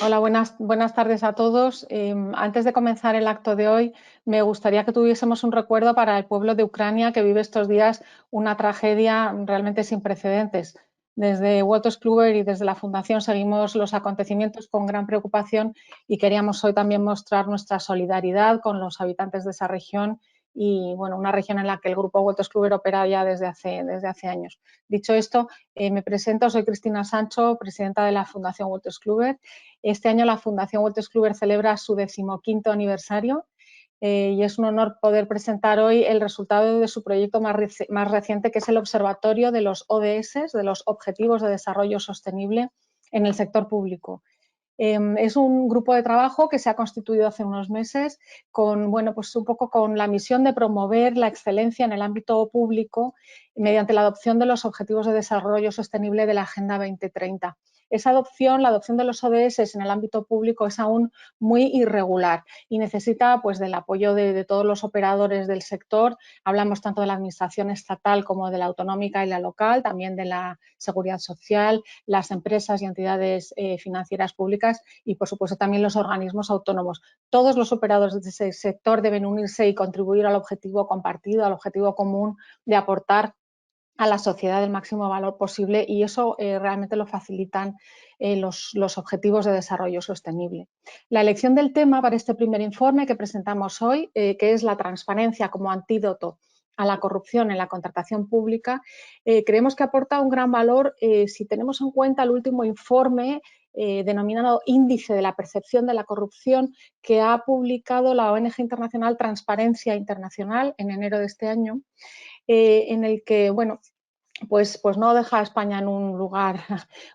Hola, buenas tardes a todos. Antes de comenzar el acto de hoy, me gustaría que tuviésemos un recuerdo para el pueblo de Ucrania que vive estos días una tragedia realmente sin precedentes. Desde Wolters Kluwer y desde la Fundación seguimos los acontecimientos con gran preocupación y queríamos hoy también mostrar nuestra solidaridad con los habitantes de esa región y bueno, una región en la que el grupo Wolters Kluwer opera ya desde hace años. Dicho esto, me presento, soy Cristina Sancho, presidenta de la Fundación Wolters Kluwer. Este año la Fundación Wolters Kluwer celebra su 15º aniversario y es un honor poder presentar hoy el resultado de su proyecto más reciente, que es el Observatorio de los ODS, de los Objetivos de Desarrollo Sostenible en el sector público. Es un grupo de trabajo que se ha constituido hace unos meses con, bueno, pues un poco con la misión de promover la excelencia en el ámbito público mediante la adopción de los Objetivos de Desarrollo Sostenible de la Agenda 2030. Esa adopción, la adopción de los ODS en el ámbito público es aún muy irregular y necesita pues, del apoyo de todos los operadores del sector. Hablamos tanto de la administración estatal como de la autonómica y la local, también de la seguridad social, las empresas y entidades financieras públicas y, por supuesto, también los organismos autónomos. Todos los operadores de ese sector deben unirse y contribuir al objetivo compartido, al objetivo común de aportar a la sociedad el máximo valor posible y eso realmente lo facilitan los objetivos de desarrollo sostenible. La elección del tema para este primer informe que presentamos hoy, que es la transparencia como antídoto a la corrupción en la contratación pública, creemos que aporta un gran valor si tenemos en cuenta el último informe denominado Índice de la Percepción de la Corrupción que ha publicado la ONG internacional Transparencia Internacional en enero de este año, en el que, bueno, pues no deja a España en un lugar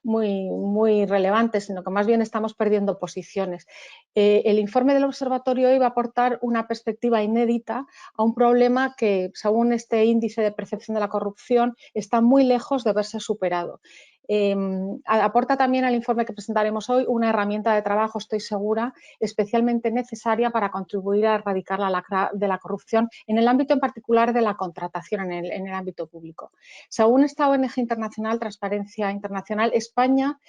muy relevante, sino que más bien estamos perdiendo posiciones. El informe del observatorio hoy va a aportar una perspectiva inédita a un problema que, según este índice de percepción de la corrupción, está muy lejos de verse superado. Aporta también al informe que presentaremos hoy una herramienta de trabajo, estoy segura, especialmente necesaria para contribuir a erradicar la lacra de la corrupción en el ámbito en particular de la contratación en el ámbito público. Según esta ONG internacional, Transparencia Internacional, España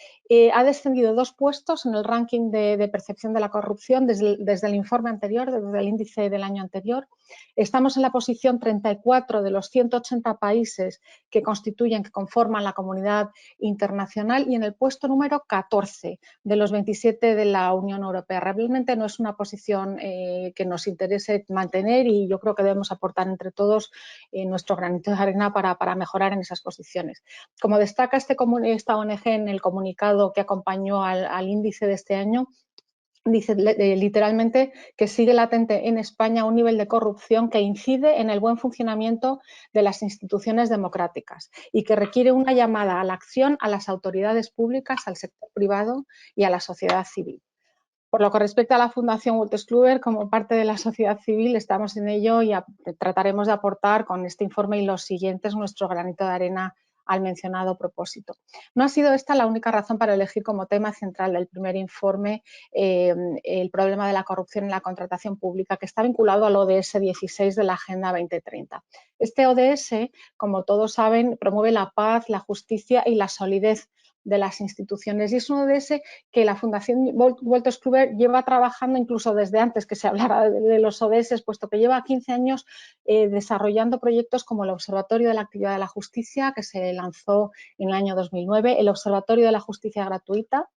ha descendido 2 puestos en el ranking de percepción de la corrupción desde el informe anterior, desde el índice del año anterior. Estamos en la posición 34 de los 180 países que conforman la comunidad internacional y en el puesto número 14 de los 27 de la Unión Europea. Realmente no es una posición que nos interese mantener y yo creo que debemos aportar entre todos nuestro granito de arena para mejorar en esas posiciones. Como destaca esta ONG en el comunicado que acompañó al índice de este año, dice literalmente que sigue latente en España un nivel de corrupción que incide en el buen funcionamiento de las instituciones democráticas y que requiere una llamada a la acción a las autoridades públicas, al sector privado y a la sociedad civil. Por lo que respecta a la Fundación Wolters Kluwer, como parte de la sociedad civil, estamos en ello y trataremos de aportar con este informe y los siguientes nuestro granito de arena al mencionado propósito. No ha sido esta la única razón para elegir como tema central del primer informe el problema de la corrupción en la contratación pública, que está vinculado al ODS 16 de la Agenda 2030. Este ODS, como todos saben, promueve la paz, la justicia y la solidez de las instituciones y es un ODS que la Fundación Wolters Kluwer lleva trabajando incluso desde antes que se hablara de los ODS, puesto que lleva 15 años desarrollando proyectos como el Observatorio de la Actividad de la Justicia, que se lanzó en el año 2009, el Observatorio de la Justicia Gratuita,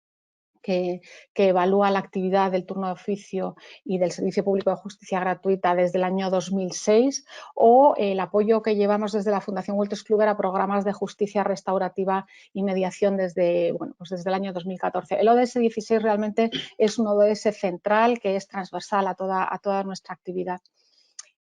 que evalúa la actividad del turno de oficio y del Servicio Público de Justicia Gratuita desde el año 2006, o el apoyo que llevamos desde la Fundación Wolters Kluwer a programas de justicia restaurativa y mediación desde el año 2014. El ODS 16 realmente es un ODS central que es transversal a toda nuestra actividad.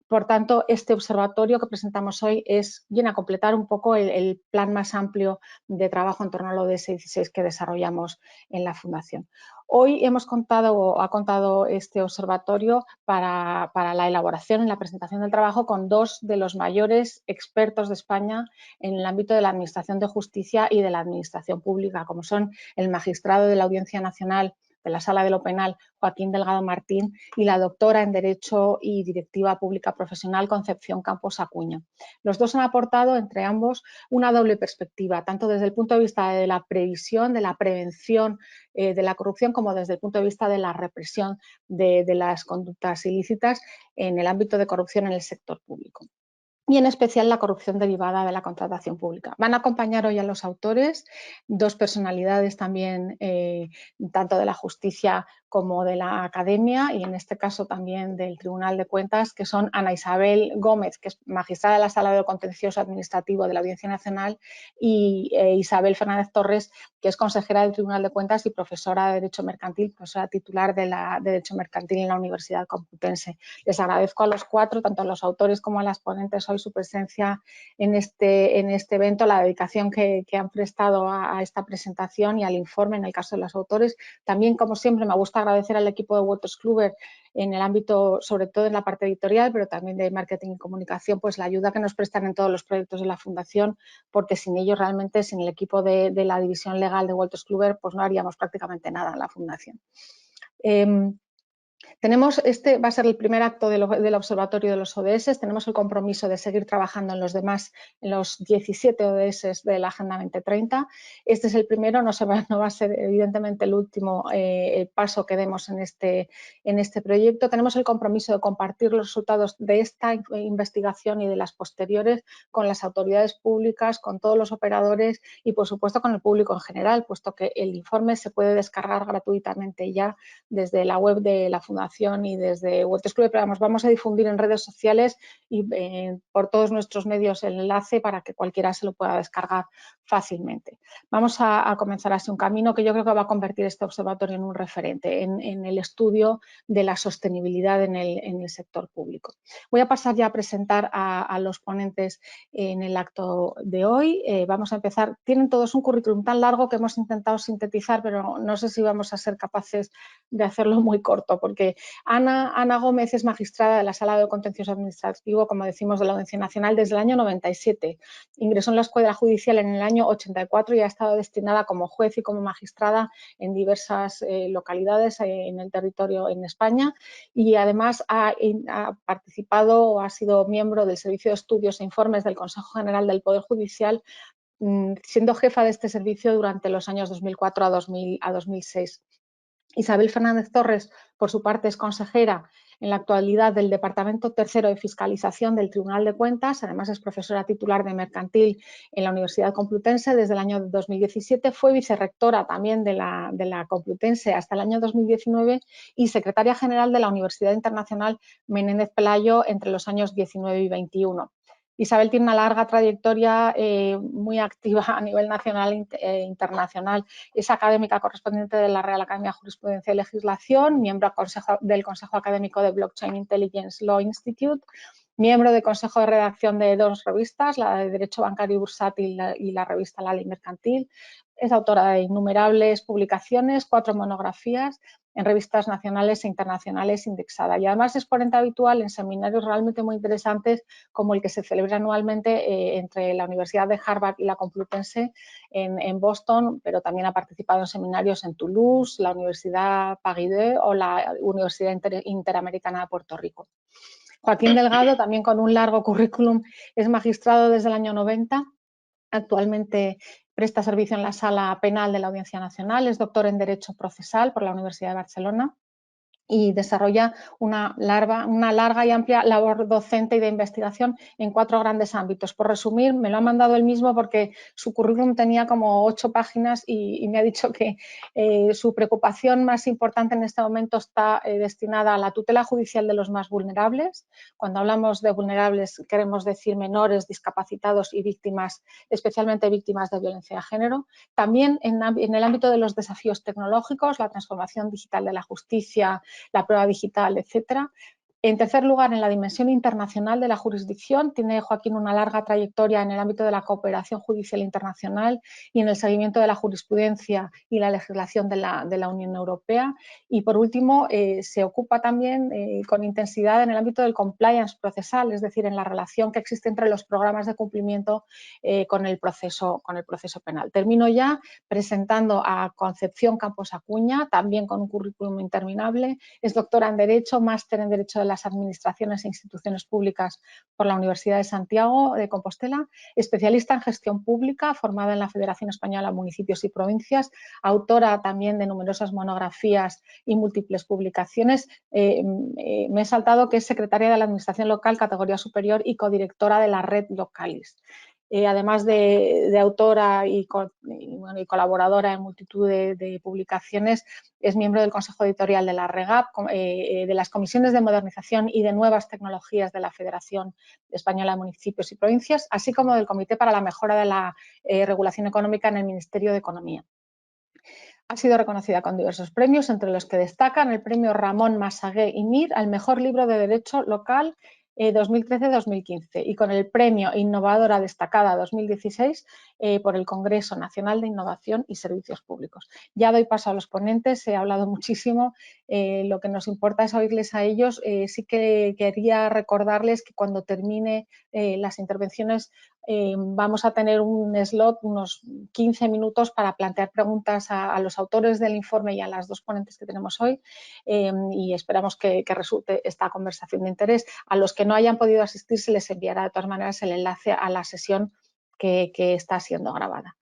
Por tanto, este observatorio que presentamos hoy viene a completar un poco el plan más amplio de trabajo en torno al ODS 16 que desarrollamos en la Fundación. Hoy ha contado este observatorio para la elaboración y la presentación del trabajo con 2 de los mayores expertos de España en el ámbito de la Administración de Justicia y de la Administración Pública, como son el magistrado de la Audiencia Nacional de la Sala de lo Penal, Joaquín Delgado Martín, y la doctora en Derecho y Directiva Pública Profesional, Concepción Campos Acuña. Los dos han aportado, entre ambos, una doble perspectiva, tanto desde el punto de vista de la previsión, de la prevención de la corrupción, como desde el punto de vista de la represión de las conductas ilícitas en el ámbito de corrupción en el sector público, y en especial la corrupción derivada de la contratación pública. Van a acompañar hoy a los autores dos personalidades también, tanto de la justicia como de la academia, y en este caso también del Tribunal de Cuentas, que son Ana Isabel Gómez, que es magistrada de la Sala de lo Contencioso Administrativo de la Audiencia Nacional, y Isabel Fernández Torres, que es consejera del Tribunal de Cuentas y profesora de Derecho Mercantil, profesora titular de Derecho Mercantil en la Universidad Complutense. Les agradezco a los cuatro, tanto a los autores como a las ponentes hoy, su presencia en este evento, la dedicación que han prestado a esta presentación y al informe en el caso de los autores. También, como siempre, me gusta agradecer al equipo de Wolters Kluwer en el ámbito, sobre todo en la parte editorial, pero también de marketing y comunicación, pues la ayuda que nos prestan en todos los proyectos de la Fundación, porque sin ellos realmente, sin el equipo de la división legal de Wolters Kluwer, pues no haríamos prácticamente nada en la Fundación. Este va a ser el primer acto del Observatorio de los ODS. Tenemos el compromiso de seguir trabajando en los demás, en los 17 ODS de la Agenda 2030. Este es el primero, no va a ser evidentemente el último paso que demos en este proyecto. Tenemos el compromiso de compartir los resultados de esta investigación y de las posteriores con las autoridades públicas, con todos los operadores y, por supuesto, con el público en general, puesto que el informe se puede descargar gratuitamente ya desde la web de la Fundación y desde Wolters Kluwer, pero vamos a difundir en redes sociales y por todos nuestros medios el enlace para que cualquiera se lo pueda descargar fácilmente. Vamos a comenzar así un camino que yo creo que va a convertir este observatorio en un referente en el estudio de la sostenibilidad en el sector público. Voy a pasar ya a presentar a los ponentes en el acto de hoy. Vamos a empezar. Tienen todos un currículum tan largo que hemos intentado sintetizar, pero no sé si vamos a ser capaces de hacerlo muy corto, porque Ana Gómez es magistrada de la Sala de Contencioso Administrativo, como decimos, de la Audiencia Nacional desde el año 97. Ingresó en la Escuela Judicial en el año 84 y ha estado destinada como juez y como magistrada en diversas localidades en el territorio en España, y además ha participado o ha sido miembro del Servicio de Estudios e Informes del Consejo General del Poder Judicial, siendo jefa de este servicio durante los años 2004 a 2006. Isabel Fernández Torres, por su parte, es consejera en la actualidad del Departamento Tercero de Fiscalización del Tribunal de Cuentas. Además, es profesora titular de Mercantil en la Universidad Complutense desde el año 2017. Fue vicerrectora también de la Complutense hasta el año 2019 y secretaria general de la Universidad Internacional Menéndez Pelayo entre los años 19 y 21. Isabel tiene una larga trayectoria muy activa a nivel nacional e internacional. Es académica correspondiente de la Real Academia de Jurisprudencia y Legislación, miembro del Consejo Académico de Blockchain Intelligence Law Institute, miembro del Consejo de Redacción de dos revistas, la de Derecho Bancario y Bursátil y la revista La Ley Mercantil. Es autora de innumerables publicaciones, 4 monografías en revistas nacionales e internacionales indexada, y además es ponente habitual en seminarios realmente muy interesantes como el que se celebra anualmente entre la Universidad de Harvard y la Complutense en Boston, pero también ha participado en seminarios en Toulouse, la Universidad Paris o la Universidad Interamericana de Puerto Rico. Joaquín Delgado, también con un largo currículum, es magistrado desde el año 90. Actualmente presta servicio en la Sala Penal de la Audiencia Nacional, es doctor en Derecho Procesal por la Universidad de Barcelona y desarrolla una larga y amplia labor docente y de investigación en 4 grandes ámbitos. Por resumir, me lo ha mandado él mismo porque su currículum tenía como 8 páginas y me ha dicho que su preocupación más importante en este momento está destinada a la tutela judicial de los más vulnerables. Cuando hablamos de vulnerables queremos decir menores, discapacitados y víctimas, especialmente víctimas de violencia de género. También en el ámbito de los desafíos tecnológicos, la transformación digital de la justicia, la prueba digital, etcétera. En tercer lugar, en la dimensión internacional de la jurisdicción, tiene Joaquín una larga trayectoria en el ámbito de la cooperación judicial internacional y en el seguimiento de la jurisprudencia y la legislación de la Unión Europea. Y por último, se ocupa también con intensidad en el ámbito del compliance procesal, es decir, en la relación que existe entre los programas de cumplimiento con el proceso penal. Termino ya presentando a Concepción Campos Acuña, también con un currículum interminable. Es doctora en Derecho, máster en Derecho de las Administraciones e Instituciones Públicas por la Universidad de Santiago de Compostela, especialista en gestión pública, formada en la Federación Española de Municipios y Provincias, autora también de numerosas monografías y múltiples publicaciones. Me he saltado que es secretaria de la Administración Local, categoría superior, y codirectora de la red Localis. Además de autora y colaboradora en multitud de publicaciones, es miembro del Consejo Editorial de la REGAP, de las Comisiones de Modernización y de Nuevas Tecnologías de la Federación Española de Municipios y Provincias, así como del Comité para la Mejora de la Regulación Económica en el Ministerio de Economía. Ha sido reconocida con diversos premios, entre los que destacan el premio Ramón Massagué y Mir al mejor libro de Derecho Local 2013-2015 y con el premio Innovadora Destacada 2016 por el Congreso Nacional de Innovación y Servicios Públicos. Ya doy paso a los ponentes, he hablado muchísimo, lo que nos importa es oírles a ellos. Sí que quería recordarles que cuando termine las intervenciones vamos a tener un slot, unos 15 minutos para plantear preguntas a los autores del informe y a las dos ponentes que tenemos hoy, y esperamos que resulte esta conversación de interés. A los que no hayan podido asistir se les enviará de todas maneras el enlace a la sesión que está siendo grabada.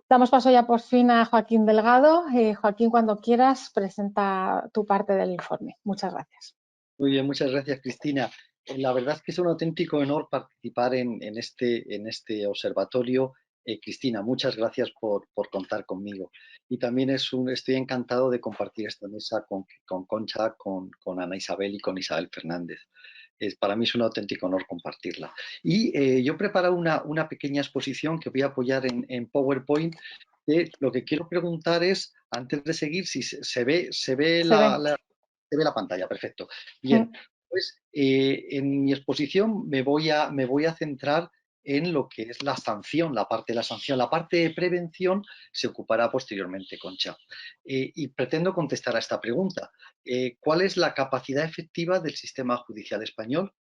Damos paso ya por fin a Joaquín Delgado. Joaquín, cuando quieras, presenta tu parte del informe. Muchas gracias. Muy bien, muchas gracias, Cristina. La verdad es que es un auténtico honor participar en este observatorio. Cristina, muchas gracias por contar conmigo. Y también estoy encantado de compartir esta mesa con Concha, con Ana Isabel y con Isabel Fernández. Para mí es un auténtico honor compartirla. Y yo he preparado una pequeña exposición que voy a apoyar en PowerPoint. Lo que quiero preguntar es, antes de seguir, si se ve se ve la pantalla, perfecto. Bien, pues en mi exposición me voy a centrar en lo que es la sanción, la parte de la sanción. La parte de prevención se ocupará posteriormente Concha. Y pretendo contestar a esta pregunta. ¿Cuál es la capacidad efectiva del sistema judicial español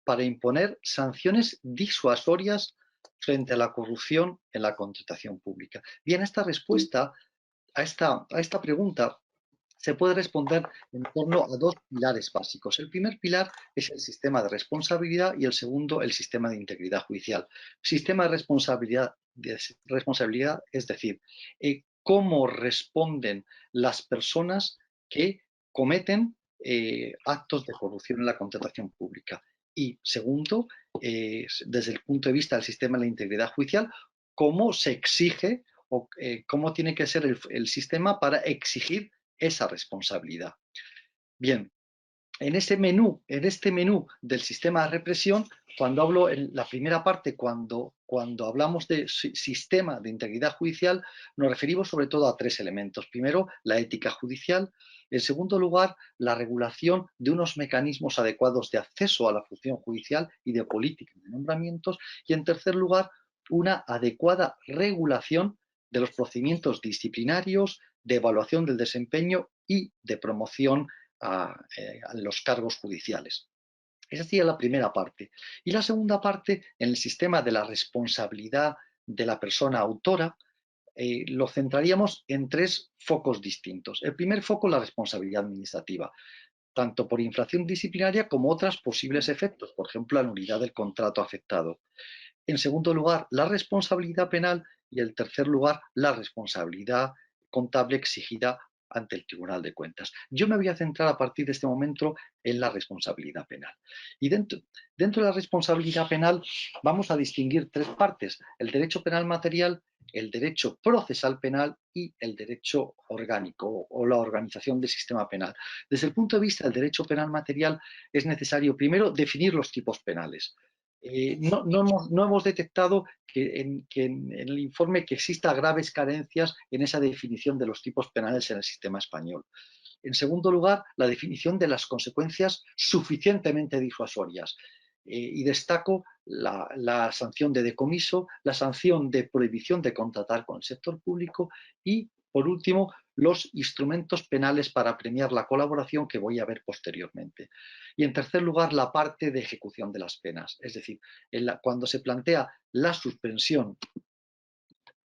para imponer sanciones disuasorias frente a la corrupción en la contratación pública? Bien, esta respuesta a esta pregunta se puede responder en torno a dos pilares básicos. El primer pilar es el sistema de responsabilidad y el segundo, el sistema de integridad judicial. Sistema de responsabilidad, es decir, cómo responden las personas que cometen actos de corrupción en la contratación pública. Y segundo, desde el punto de vista del sistema de la integridad judicial, cómo se exige o cómo tiene que ser el sistema para exigir esa responsabilidad. Bien, en este menú del sistema de represión, cuando hablo en la primera parte, cuando hablamos de sistema de integridad judicial, nos referimos sobre todo a tres elementos. Primero, la ética judicial. En segundo lugar, la regulación de unos mecanismos adecuados de acceso a la función judicial y de política de nombramientos. Y en tercer lugar, una adecuada regulación de los procedimientos disciplinarios, de evaluación del desempeño y de promoción a los cargos judiciales. Esa sería la primera parte. Y la segunda parte, en el sistema de la responsabilidad de la persona autora, lo centraríamos en tres focos distintos. El primer foco, la responsabilidad administrativa, tanto por infracción disciplinaria como otros posibles efectos, por ejemplo, la nulidad del contrato afectado. En segundo lugar, la responsabilidad penal y en tercer lugar, la responsabilidad contable exigida ante el Tribunal de Cuentas. Yo me voy a centrar a partir de este momento en la responsabilidad penal. Y dentro de la responsabilidad penal vamos a distinguir tres partes: el derecho penal material, el derecho procesal penal y el derecho orgánico o la organización del sistema penal. Desde el punto de vista del derecho penal material es necesario primero definir los tipos penales. No hemos detectado que en el informe que exista graves carencias en esa definición de los tipos penales en el sistema español. En segundo lugar, la definición de las consecuencias suficientemente disuasorias. Y destaco la sanción de decomiso, la sanción de prohibición de contratar con el sector público y, por último, los instrumentos penales para premiar la colaboración que voy a ver posteriormente. Y en tercer lugar, la parte de ejecución de las penas. Es decir, cuando se plantea la suspensión,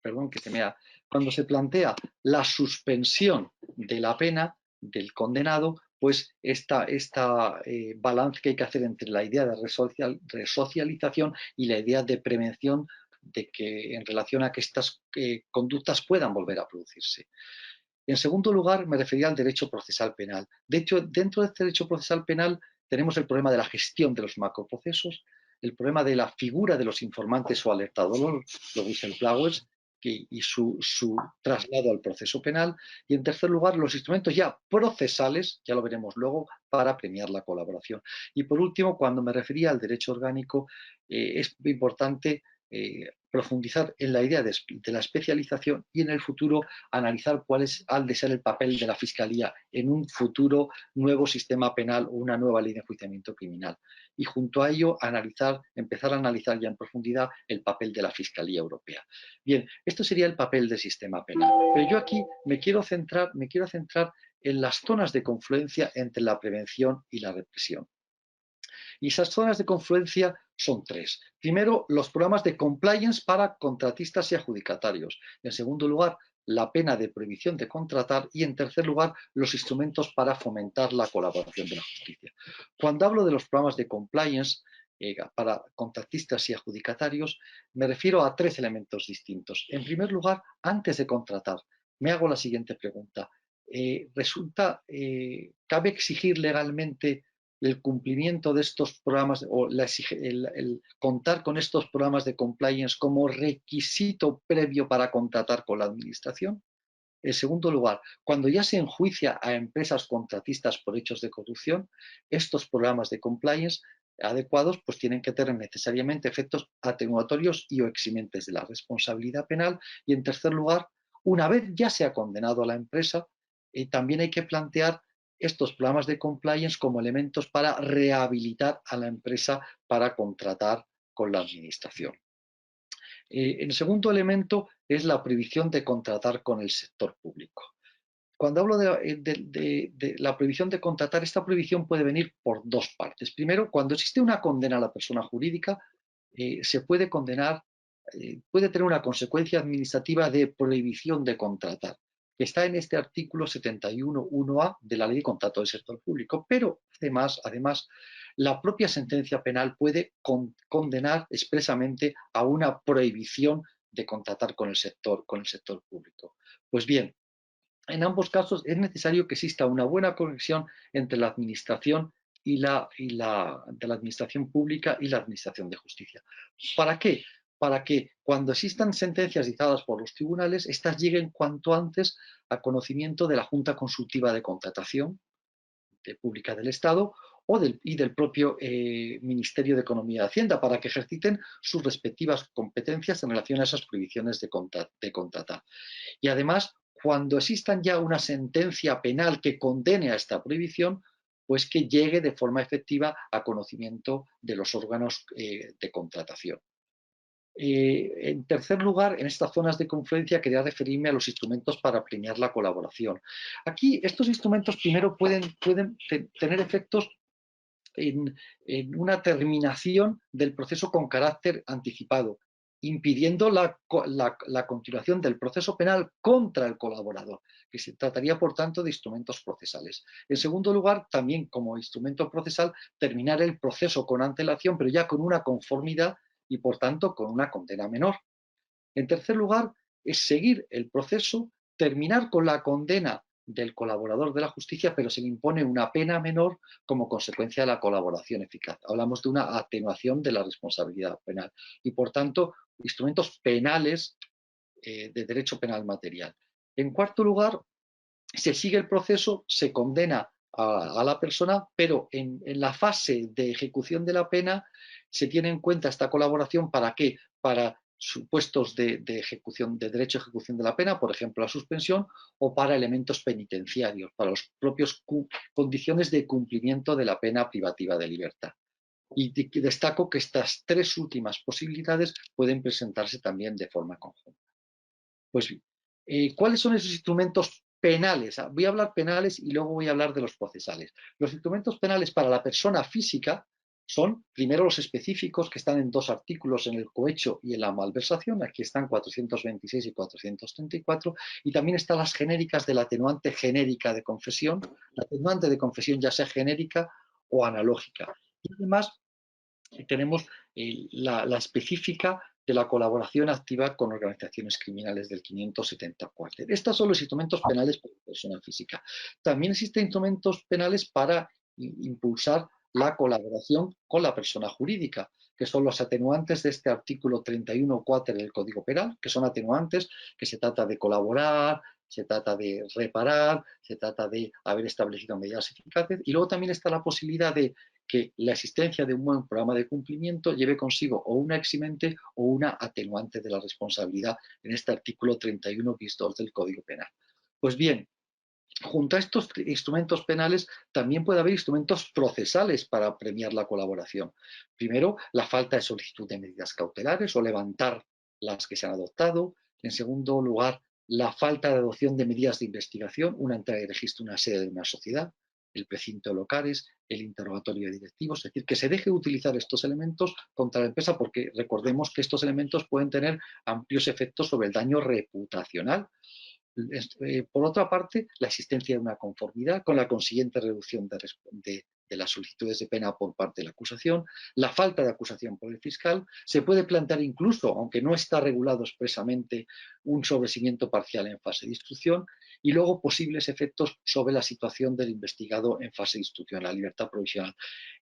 cuando se plantea la suspensión de la pena del condenado, pues esta balance que hay que hacer entre la idea de resocialización y la idea de prevención de que en relación a que estas conductas puedan volver a producirse. En segundo lugar, me refería al derecho procesal penal. De hecho, dentro de este derecho procesal penal tenemos el problema de la gestión de los macroprocesos, el problema de la figura de los informantes o alertadores, los whistleblowers, y su traslado al proceso penal. Y en tercer lugar, los instrumentos ya procesales, ya lo veremos luego, para premiar la colaboración. Y por último, cuando me refería al derecho orgánico, es importante profundizar en la idea de la especialización y en el futuro analizar cuál ha de ser el papel de la Fiscalía en un futuro nuevo sistema penal o una nueva ley de enjuiciamiento criminal. Y junto a ello empezar a analizar ya en profundidad el papel de la Fiscalía Europea. Bien, esto sería el papel del sistema penal. Pero yo aquí me quiero centrar en las zonas de confluencia entre la prevención y la represión. Y esas zonas de confluencia son tres. Primero, los programas de compliance para contratistas y adjudicatarios. En segundo lugar, la pena de prohibición de contratar. Y en tercer lugar, los instrumentos para fomentar la colaboración de la justicia. Cuando hablo de los programas de compliance para contratistas y adjudicatarios, me refiero a tres elementos distintos. En primer lugar, antes de contratar, me hago la siguiente pregunta. ¿Cabe exigir legalmente el cumplimiento de estos programas o el contar con estos programas de compliance como requisito previo para contratar con la administración? En segundo lugar, cuando ya se enjuicia a empresas contratistas por hechos de corrupción, estos programas de compliance adecuados pues tienen que tener necesariamente efectos atenuatorios y o eximentes de la responsabilidad penal. Y en tercer lugar, una vez ya se ha condenado a la empresa, también hay que plantear estos programas de compliance como elementos para rehabilitar a la empresa para contratar con la administración. El segundo elemento es la prohibición de contratar con el sector público. Cuando hablo de la prohibición de contratar, esta prohibición puede venir por dos partes. Primero, cuando existe una condena a la persona jurídica, se puede condenar, puede tener una consecuencia administrativa de prohibición de contratar, que está en este artículo 71.1a de la Ley de Contrato del Sector Público. Pero además, la propia sentencia penal puede condenar expresamente a una prohibición de contratar con el sector público. Pues bien, en ambos casos es necesario que exista una buena conexión entre la administración de la administración pública y la administración de justicia. ¿Para qué? Para que cuando existan sentencias dictadas por los tribunales, éstas lleguen cuanto antes a conocimiento de la Junta Consultiva de Contratación Pública del Estado y del propio Ministerio de Economía y Hacienda, para que ejerciten sus respectivas competencias en relación a esas prohibiciones de contratar. Y además, cuando existan ya una sentencia penal que condene a esta prohibición, pues que llegue de forma efectiva a conocimiento de los órganos de contratación. En tercer lugar, en estas zonas de confluencia quería referirme a los instrumentos para premiar la colaboración. Aquí estos instrumentos primero pueden tener efectos en una terminación del proceso con carácter anticipado, impidiendo la continuación del proceso penal contra el colaborador, que se trataría, por tanto, de instrumentos procesales. En segundo lugar, también como instrumento procesal, terminar el proceso con antelación, pero ya con una conformidad y, por tanto, con una condena menor. En tercer lugar, es seguir el proceso, terminar con la condena del colaborador de la justicia, pero se le impone una pena menor como consecuencia de la colaboración eficaz. Hablamos de una atenuación de la responsabilidad penal y, por tanto, instrumentos penales de derecho penal material. En cuarto lugar, se sigue el proceso, se condena a la persona, pero en la fase de ejecución de la pena se tiene en cuenta esta colaboración. ¿Para qué? Para supuestos de ejecución, de derecho a ejecución de la pena, por ejemplo, la suspensión, o para elementos penitenciarios, para las propias condiciones de cumplimiento de la pena privativa de libertad. Y destaco que estas tres últimas posibilidades pueden presentarse también de forma conjunta. Pues bien, ¿cuáles son esos instrumentos penales? Voy a hablar penales y luego voy a hablar de los procesales. Los instrumentos penales para la persona física son, primero, los específicos, que están en dos artículos, en el cohecho y en la malversación. Aquí están 426 y 434. Y también están las genéricas de la atenuante genérica de confesión. La atenuante de confesión ya sea genérica o analógica. Y además tenemos la específica de la colaboración activa con organizaciones criminales del 574. Estos son los instrumentos penales para la persona física. También existen instrumentos penales para impulsar la colaboración con la persona jurídica, que son los atenuantes de este artículo 31.4 del Código Penal, que son atenuantes que se trata de colaborar, se trata de reparar, se trata de haber establecido medidas eficaces, y luego también está la posibilidad de que la existencia de un buen programa de cumplimiento lleve consigo o una eximente o una atenuante de la responsabilidad en este artículo 31 bis 2 del Código Penal. Pues bien, junto a estos instrumentos penales también puede haber instrumentos procesales para premiar la colaboración. Primero, la falta de solicitud de medidas cautelares o levantar las que se han adoptado. En segundo lugar, la falta de adopción de medidas de investigación, una entrada de registro, una sede de una sociedad, el precinto de locales, el interrogatorio de directivos, es decir, que se deje de utilizar estos elementos contra la empresa, porque recordemos que estos elementos pueden tener amplios efectos sobre el daño reputacional. Por otra parte, la existencia de una conformidad con la consiguiente reducción de las solicitudes de pena por parte de la acusación, la falta de acusación por el fiscal, se puede plantear incluso, aunque no está regulado expresamente, un sobreseimiento parcial en fase de instrucción, y luego posibles efectos sobre la situación del investigado en fase de instrucción, la libertad provisional.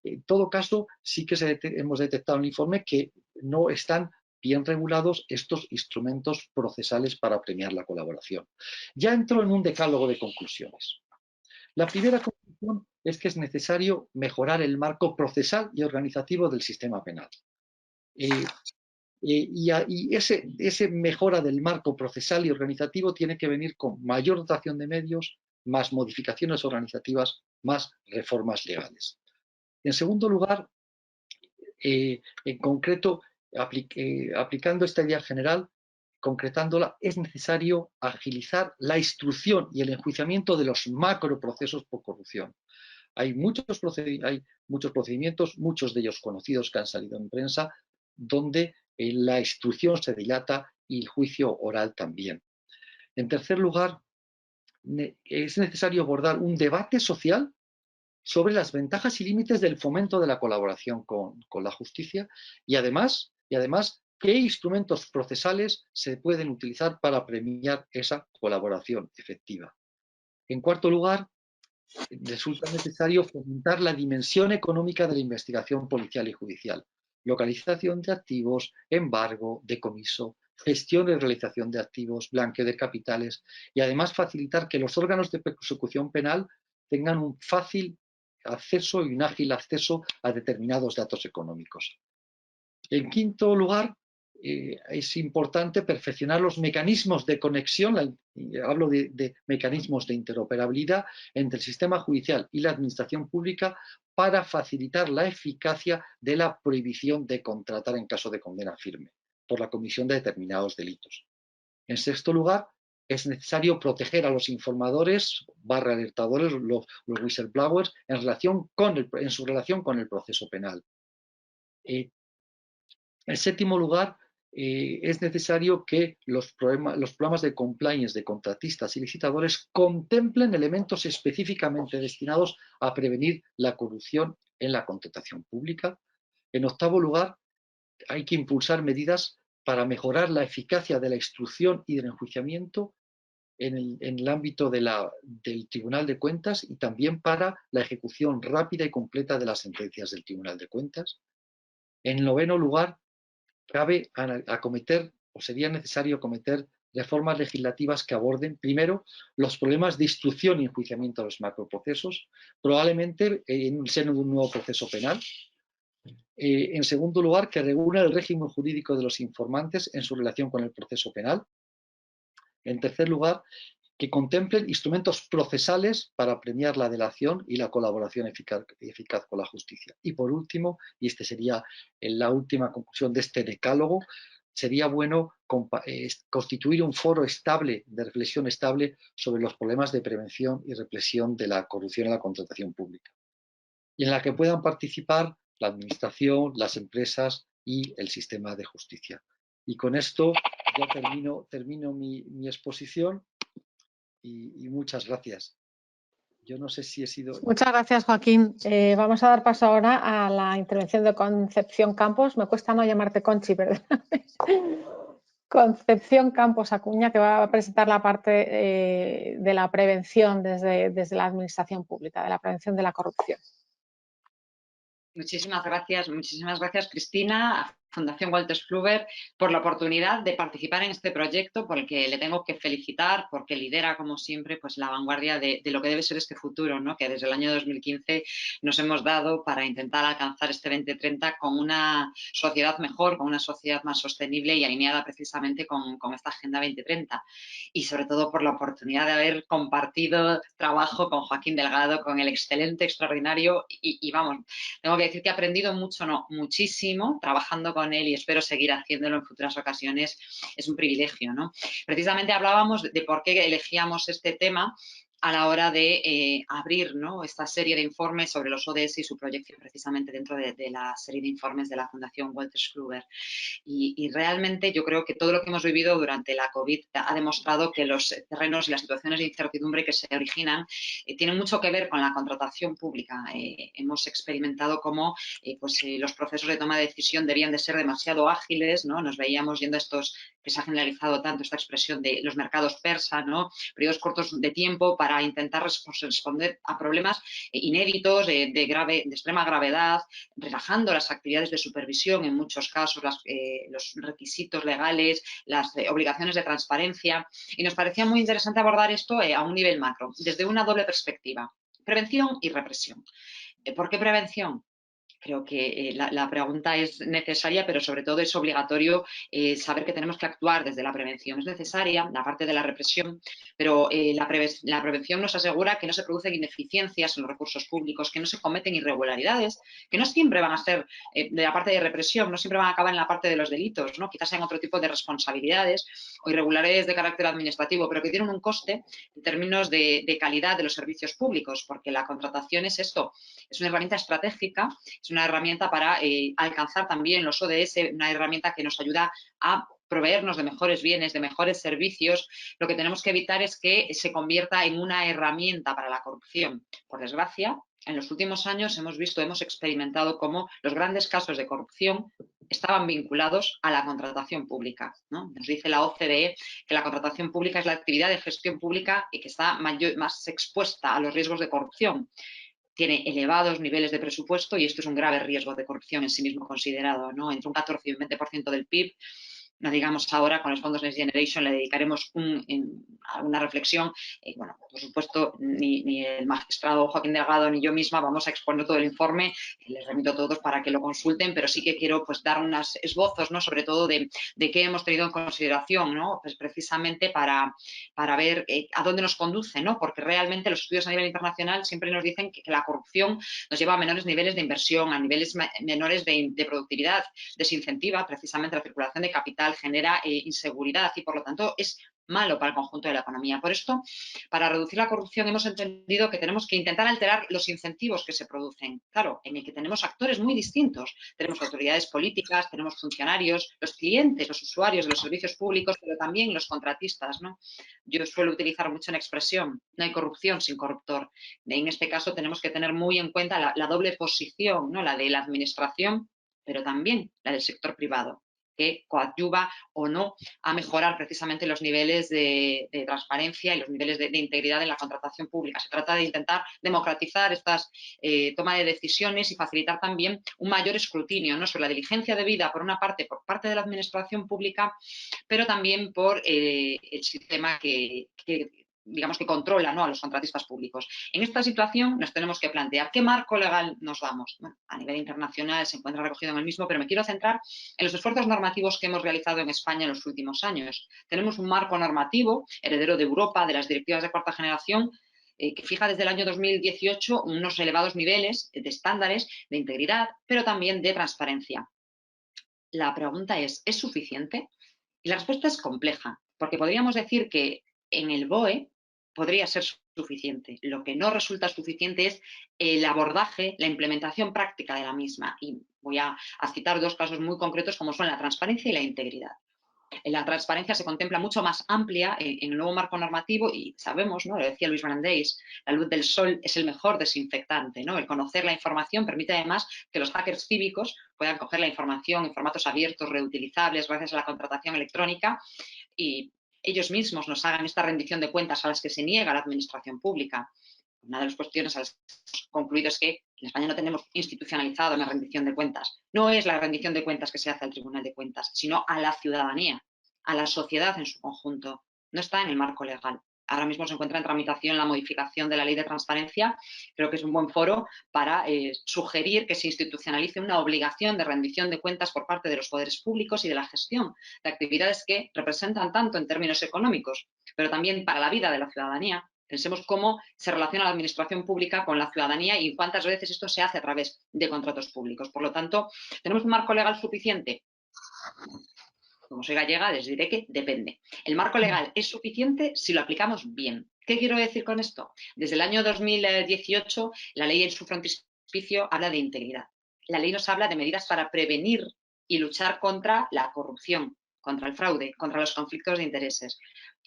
En todo caso, sí que hemos detectado en el informe que no están bien regulados estos instrumentos procesales para premiar la colaboración. Ya entro en un decálogo de conclusiones. La primera conclusión es que es necesario mejorar el marco procesal y organizativo del sistema penal. Y ese mejora del marco procesal y organizativo tiene que venir con mayor dotación de medios, más modificaciones organizativas, más reformas legales. En segundo lugar, en concreto, aplicando esta idea general, concretándola, es necesario agilizar la instrucción y el enjuiciamiento de los macroprocesos por corrupción. Hay muchos procedimientos, muchos de ellos conocidos que han salido en prensa, donde la instrucción se dilata y el juicio oral también. En tercer lugar, es necesario abordar un debate social sobre las ventajas y límites del fomento de la colaboración con la justicia y además, qué instrumentos procesales se pueden utilizar para premiar esa colaboración efectiva. En cuarto lugar, resulta necesario fomentar la dimensión económica de la investigación policial y judicial, localización de activos, embargo, decomiso, gestión y realización de activos, blanqueo de capitales y además facilitar que los órganos de persecución penal tengan un fácil acceso y un ágil acceso a determinados datos económicos. En quinto lugar, es importante perfeccionar los mecanismos de conexión, hablo de mecanismos de interoperabilidad entre el sistema judicial y la administración pública para facilitar la eficacia de la prohibición de contratar en caso de condena firme por la comisión de determinados delitos. En sexto lugar, es necesario proteger a los informadores / alertadores, los whistleblowers, en su relación con el proceso penal. En séptimo lugar, es necesario que los programas de compliance de contratistas y licitadores contemplen elementos específicamente destinados a prevenir la corrupción en la contratación pública. En octavo lugar, hay que impulsar medidas para mejorar la eficacia de la instrucción y del enjuiciamiento en el ámbito del Tribunal de Cuentas y también para la ejecución rápida y completa de las sentencias del Tribunal de Cuentas. En noveno lugar, cabe acometer o sería necesario acometer reformas legislativas que aborden, primero, los problemas de instrucción y enjuiciamiento de los macroprocesos, probablemente en el seno de un nuevo proceso penal, En segundo lugar, que regula el régimen jurídico de los informantes en su relación con el proceso penal. En tercer lugar, que contemplen instrumentos procesales para premiar la delación y la colaboración eficaz con la justicia. Y por último, y este sería la última conclusión de este decálogo, sería bueno constituir un foro estable, de reflexión estable, sobre los problemas de prevención y represión de la corrupción en la contratación pública, y en la que puedan participar la administración, las empresas y el sistema de justicia. Y con esto ya termino mi exposición y muchas gracias. Yo no sé si he sido... Muchas gracias, Joaquín. Vamos a dar paso ahora a la intervención de Concepción Campos. Me cuesta no llamarte Conchi, ¿verdad? Concepción Campos Acuña, que va a presentar la parte de la prevención desde la administración pública, de la prevención de la corrupción. Muchísimas gracias, Cristina, Fundación Wolters Kluwer, por la oportunidad de participar en este proyecto, por el que le tengo que felicitar, porque lidera, como siempre, pues la vanguardia de lo que debe ser este futuro, ¿no? Que desde el año 2015 nos hemos dado para intentar alcanzar este 2030 con una sociedad mejor, con una sociedad más sostenible y alineada precisamente con esta Agenda 2030. Y sobre todo por la oportunidad de haber compartido trabajo con Joaquín Delgado, con el excelente, extraordinario y vamos, tengo que decir que he aprendido mucho, no, muchísimo, trabajando con él y espero seguir haciéndolo en futuras ocasiones. Es un privilegio, ¿no? Precisamente hablábamos de por qué elegíamos este tema a la hora de abrir, ¿no?, esta serie de informes sobre los ODS y su proyección precisamente dentro de la serie de informes de la Fundación Wolters Kluwer. Y realmente yo creo que todo lo que hemos vivido durante la COVID ha demostrado que los terrenos y las situaciones de incertidumbre que se originan tienen mucho que ver con la contratación pública. Hemos experimentado cómo los procesos de toma de decisión debían de ser demasiado ágiles, ¿no? Nos veíamos yendo a estos, que se ha generalizado tanto esta expresión de los mercados persa, ¿no? Periodos cortos de tiempo para intentar responder a problemas inéditos de extrema gravedad, relajando las actividades de supervisión, en muchos casos los requisitos legales, las obligaciones de transparencia, y nos parecía muy interesante abordar esto a un nivel macro, desde una doble perspectiva, prevención y represión. ¿Por qué prevención? Creo que la pregunta es necesaria, pero sobre todo es obligatorio saber que tenemos que actuar desde la prevención. Es necesaria la parte de la represión, pero la prevención nos asegura que no se producen ineficiencias en los recursos públicos, que no se cometen irregularidades, que no siempre van a ser de la parte de represión, no siempre van a acabar en la parte de los delitos, ¿no? Quizás sean otro tipo de responsabilidades o irregularidades de carácter administrativo, pero que tienen un coste en términos de calidad de los servicios públicos, porque la contratación es esto, es una herramienta estratégica, es una herramienta para alcanzar también los ODS, una herramienta que nos ayuda a proveernos de mejores bienes, de mejores servicios. Lo que tenemos que evitar es que se convierta en una herramienta para la corrupción. Por desgracia, en los últimos años hemos experimentado cómo los grandes casos de corrupción estaban vinculados a la contratación pública, ¿no? Nos dice la OCDE que la contratación pública es la actividad de gestión pública y que está más expuesta a los riesgos de corrupción. Tiene elevados niveles de presupuesto y esto es un grave riesgo de corrupción en sí mismo considerado, ¿no? Entre un 14 y un 20% del PIB. No digamos ahora, con los fondos Next Generation le dedicaremos alguna reflexión. Bueno, por supuesto, ni el magistrado Joaquín Delgado ni yo misma vamos a exponer todo el informe. Les remito a todos para que lo consulten, pero sí que quiero pues dar unos esbozos, ¿no?, sobre todo de qué hemos tenido en consideración, ¿no?, pues precisamente para ver a dónde nos conduce, ¿no?, porque realmente los estudios a nivel internacional siempre nos dicen que la corrupción nos lleva a menores niveles de inversión, a niveles menores de productividad, desincentiva precisamente la circulación de capital, genera inseguridad y, por lo tanto, es malo para el conjunto de la economía. Por esto, para reducir la corrupción hemos entendido que tenemos que intentar alterar los incentivos que se producen. Claro, en el que tenemos actores muy distintos. Tenemos autoridades políticas, tenemos funcionarios, los clientes, los usuarios de los servicios públicos, pero también los contratistas, ¿no? Yo suelo utilizar mucho una expresión, no hay corrupción sin corruptor. En este caso tenemos que tener muy en cuenta la doble posición, ¿no?, la de la administración, pero también la del sector privado, que coadyuva o no a mejorar precisamente los niveles de transparencia y los niveles de integridad en la contratación pública. Se trata de intentar democratizar estas toma de decisiones y facilitar también un mayor escrutinio, ¿no?, sobre la diligencia debida, por una parte, por parte de la administración pública, pero también por el sistema que digamos que controla, ¿no?, a los contratistas públicos. En esta situación nos tenemos que plantear qué marco legal nos damos. Bueno, a nivel internacional se encuentra recogido en el mismo, pero me quiero centrar en los esfuerzos normativos que hemos realizado en España en los últimos años. Tenemos un marco normativo heredero de Europa, de las directivas de cuarta generación, que fija desde el año 2018 unos elevados niveles de estándares de integridad, pero también de transparencia. La pregunta es suficiente? Y la respuesta es compleja, porque podríamos decir que en el BOE podría ser suficiente. Lo que no resulta suficiente es el abordaje, la implementación práctica de la misma. Y voy a citar dos casos muy concretos como son la transparencia y la integridad. La transparencia se contempla mucho más amplia en el nuevo marco normativo y sabemos, ¿no?, lo decía Luis Brandés, la luz del sol es el mejor desinfectante, ¿no? El conocer la información permite además que los hackers cívicos puedan coger la información en formatos abiertos, reutilizables, gracias a la contratación electrónica, y ellos mismos nos hagan esta rendición de cuentas a las que se niega la administración pública. Una de las cuestiones a las que hemos concluido es que en España no tenemos institucionalizado la rendición de cuentas. No es la rendición de cuentas que se hace al Tribunal de Cuentas, sino a la ciudadanía, a la sociedad en su conjunto. No está en el marco legal. Ahora mismo se encuentra en tramitación la modificación de la Ley de Transparencia. Creo que es un buen foro para sugerir que se institucionalice una obligación de rendición de cuentas por parte de los poderes públicos y de la gestión de actividades que representan tanto en términos económicos, pero también para la vida de la ciudadanía. Pensemos cómo se relaciona la administración pública con la ciudadanía y cuántas veces esto se hace a través de contratos públicos. Por lo tanto, ¿tenemos un marco legal suficiente? Como soy gallega, les diré que depende. El marco legal es suficiente si lo aplicamos bien. ¿Qué quiero decir con esto? Desde el año 2018, la ley en su frontispicio habla de integridad. La ley nos habla de medidas para prevenir y luchar contra la corrupción, contra el fraude, contra los conflictos de intereses.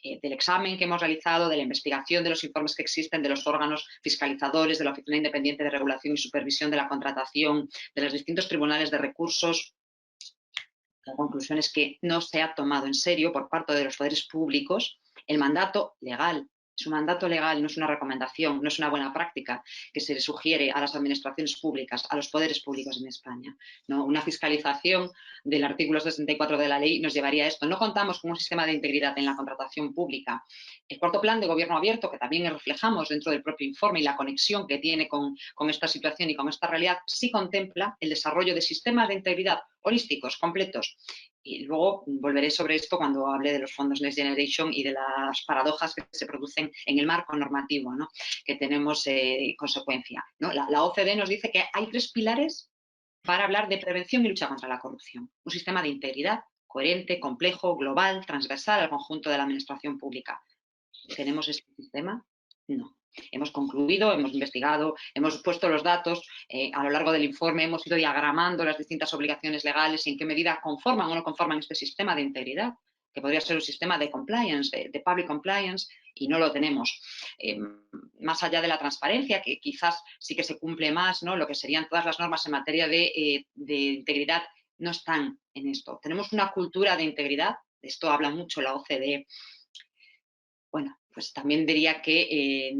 Del examen que hemos realizado, de la investigación de los informes que existen, de los órganos fiscalizadores, de la Oficina Independiente de Regulación y Supervisión de la Contratación, de los distintos tribunales de recursos, la conclusión es que no se ha tomado en serio por parte de los poderes públicos el mandato legal. Es un mandato legal, no es una recomendación, no es una buena práctica que se le sugiere a las administraciones públicas, a los poderes públicos en España, ¿no? Una fiscalización del artículo 64 de la ley nos llevaría a esto. No contamos con un sistema de integridad en la contratación pública. El cuarto plan de gobierno abierto, que también reflejamos dentro del propio informe y la conexión que tiene con esta situación y con esta realidad, sí contempla el desarrollo de sistemas de integridad holísticos, completos. Y luego volveré sobre esto cuando hable de los fondos Next Generation y de las paradojas que se producen en el marco normativo, ¿no?, que tenemos consecuencia, ¿no? La OCDE nos dice que hay 3 pilares para hablar de prevención y lucha contra la corrupción. Un sistema de integridad coherente, complejo, global, transversal al conjunto de la administración pública. ¿Tenemos este sistema? No. Hemos concluido, hemos investigado, hemos puesto los datos, a lo largo del informe hemos ido diagramando las distintas obligaciones legales y en qué medida conforman o no conforman este sistema de integridad, que podría ser un sistema de compliance, de public compliance, y no lo tenemos. Más allá de la transparencia, que quizás sí que se cumple más, ¿no?, lo que serían todas las normas en materia de integridad, no están en esto. Tenemos una cultura de integridad, de esto habla mucho la OCDE. Bueno, pues también diría que,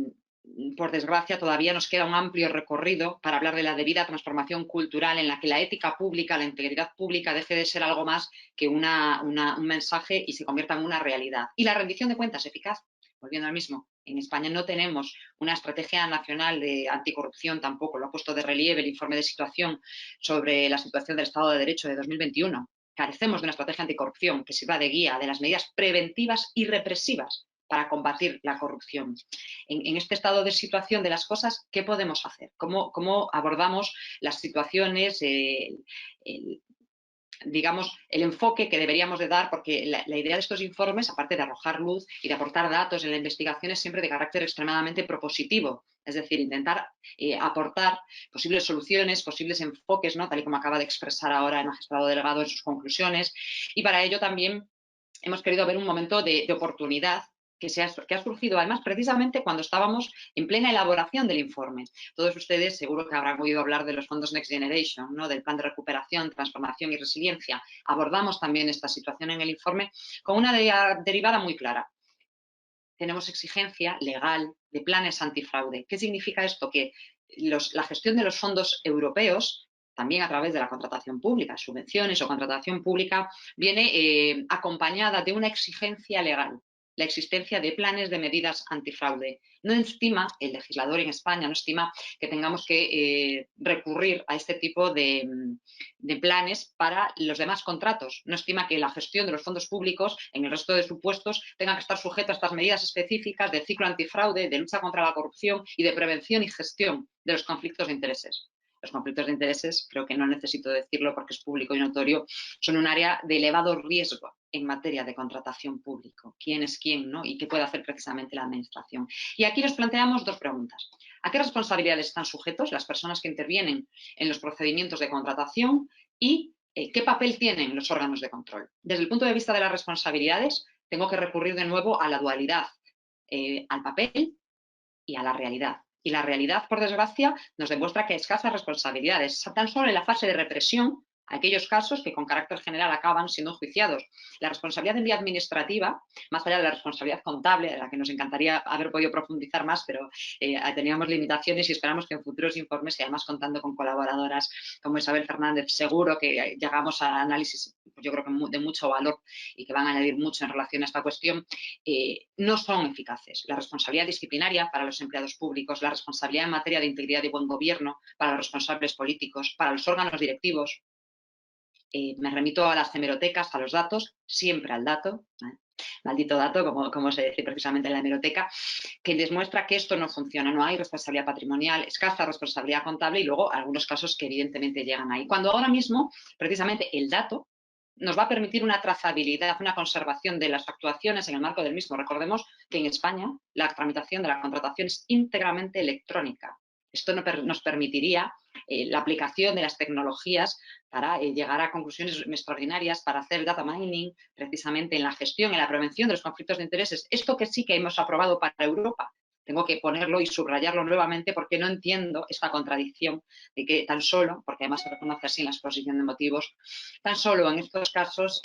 por desgracia, todavía nos queda un amplio recorrido para hablar de la debida transformación cultural en la que la ética pública, la integridad pública deje de ser algo más que un mensaje y se convierta en una realidad. Y la rendición de cuentas eficaz, volviendo al mismo, en España no tenemos una estrategia nacional de anticorrupción tampoco, lo ha puesto de relieve el informe de situación sobre la situación del Estado de Derecho de 2021. Carecemos de una estrategia anticorrupción que sirva de guía de las medidas preventivas y represivas para combatir la corrupción. En este estado de situación de las cosas, ¿qué podemos hacer? ¿Cómo abordamos las situaciones, digamos, el enfoque que deberíamos de dar? Porque la idea de estos informes, aparte de arrojar luz y de aportar datos en la investigación, es siempre de carácter extremadamente propositivo. Es decir, intentar aportar posibles soluciones, posibles enfoques, ¿no?, tal y como acaba de expresar ahora el magistrado delegado en sus conclusiones. Y para ello también hemos querido ver un momento de oportunidad que ha surgido además precisamente cuando estábamos en plena elaboración del informe. Todos ustedes seguro que habrán oído hablar de los fondos Next Generation, ¿no?, del plan de recuperación, transformación y resiliencia. Abordamos también esta situación en el informe con una derivada muy clara. Tenemos exigencia legal de planes antifraude. ¿Qué significa esto? Que la gestión de los fondos europeos, también a través de la contratación pública, subvenciones o contratación pública, viene acompañada de una exigencia legal. la existencia de planes de medidas antifraude. No estima, el legislador en España no estima que tengamos que recurrir a este tipo de planes para los demás contratos. No estima que la gestión de los fondos públicos en el resto de supuestos tenga que estar sujeta a estas medidas específicas del ciclo antifraude, de lucha contra la corrupción y de prevención y gestión de los conflictos de intereses. Los conflictos de intereses, creo que no necesito decirlo porque es público y notorio, son un área de elevado riesgo en materia de contratación pública. ¿Quién es quién, ¿no? Y qué puede hacer precisamente la Administración? Y aquí nos planteamos dos preguntas. ¿A qué responsabilidades están sujetos las personas que intervienen en los procedimientos de contratación? Y ¿qué papel tienen los órganos de control? Desde el punto de vista de las responsabilidades, tengo que recurrir de nuevo a la dualidad, al papel y a la realidad. Y la realidad, por desgracia, nos demuestra que hay escasas responsabilidades, tan solo en la fase de represión, aquellos casos que con carácter general acaban siendo enjuiciados. La responsabilidad en vía administrativa, más allá de la responsabilidad contable, de la que nos encantaría haber podido profundizar más, pero teníamos limitaciones y esperamos que en futuros informes, y además contando con colaboradoras como Isabel Fernández, seguro que llegamos a análisis, pues yo creo que de mucho valor y que van a añadir mucho en relación a esta cuestión, no son eficaces. La responsabilidad disciplinaria para los empleados públicos, la responsabilidad en materia de integridad y buen gobierno para los responsables políticos, para los órganos directivos. Me remito a las hemerotecas, a los datos, siempre al dato, maldito dato, como se dice precisamente en la hemeroteca, que les muestra que esto no funciona, no hay responsabilidad patrimonial, escasa responsabilidad contable y luego algunos casos que evidentemente llegan ahí. Cuando ahora mismo, precisamente, el dato nos va a permitir una trazabilidad, una conservación de las actuaciones en el marco del mismo. Recordemos que en España la tramitación de la contratación es íntegramente electrónica. Esto nos permitiría la aplicación de las tecnologías para llegar a conclusiones extraordinarias, para hacer data mining, precisamente en la gestión, en la prevención de los conflictos de intereses. Esto que sí que hemos aprobado para Europa. Tengo que ponerlo y subrayarlo nuevamente porque no entiendo esta contradicción de que tan solo, porque además se reconoce así en la exposición de motivos, tan solo en estos casos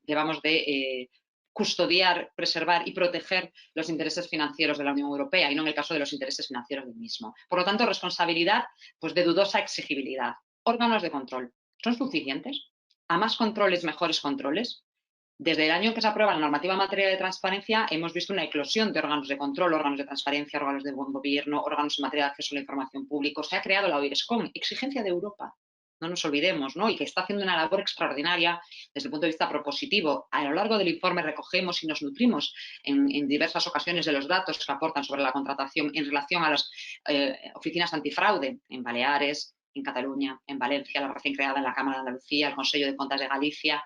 debamos de custodiar, preservar y proteger los intereses financieros de la Unión Europea y no en el caso de los intereses financieros del mismo. Por lo tanto, responsabilidad pues, de dudosa exigibilidad. Órganos de control, ¿son suficientes? ¿A más controles, mejores controles? Desde el año en que se aprueba la normativa en materia de transparencia, hemos visto una eclosión de órganos de control, órganos de transparencia, órganos de buen gobierno, órganos en materia de acceso a la información pública. Se ha creado la OIRESCOM, exigencia de Europa. No nos olvidemos, ¿no? Y que está haciendo una labor extraordinaria desde el punto de vista propositivo. A lo largo del informe recogemos y nos nutrimos en diversas ocasiones de los datos que aportan sobre la contratación en relación a las oficinas antifraude en Baleares, en Cataluña, en Valencia, la recién creada en la Cámara de Andalucía, el Consejo de Cuentas de Galicia.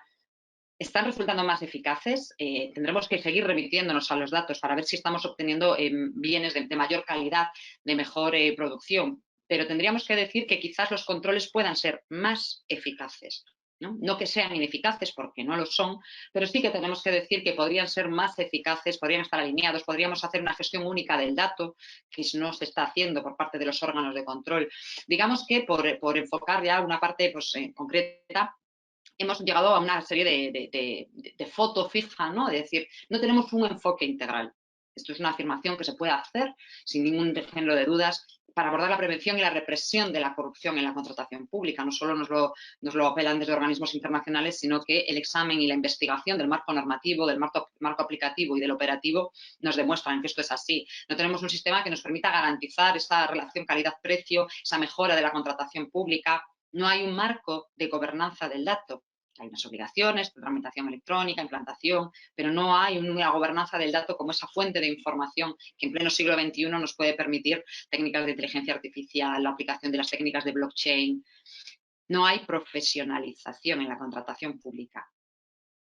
¿Están resultando más eficaces? Tendremos que seguir remitiéndonos a los datos para ver si estamos obteniendo bienes de mayor calidad, de mejor producción. Pero tendríamos que decir que quizás los controles puedan ser más eficaces. No que sean ineficaces, porque no lo son, pero sí que tenemos que decir que podrían ser más eficaces, podrían estar alineados, podríamos hacer una gestión única del dato, que no se está haciendo por parte de los órganos de control. Digamos que por enfocar ya una parte pues, concreta, hemos llegado a una serie de foto fija, ¿no? Es decir, no tenemos un enfoque integral. Esto es una afirmación que se puede hacer sin ningún género de dudas para abordar la prevención y la represión de la corrupción en la contratación pública. No solo nos lo apelan desde organismos internacionales, sino que el examen y la investigación del marco normativo, del marco aplicativo y del operativo nos demuestran que esto es así. No tenemos un sistema que nos permita garantizar esta relación calidad-precio, esa mejora de la contratación pública. No hay un marco de gobernanza del dato. Hay unas obligaciones, tramitación electrónica, implantación, pero no hay una gobernanza del dato como esa fuente de información que en pleno siglo XXI nos puede permitir técnicas de inteligencia artificial, la aplicación de las técnicas de blockchain. No hay profesionalización en la contratación pública.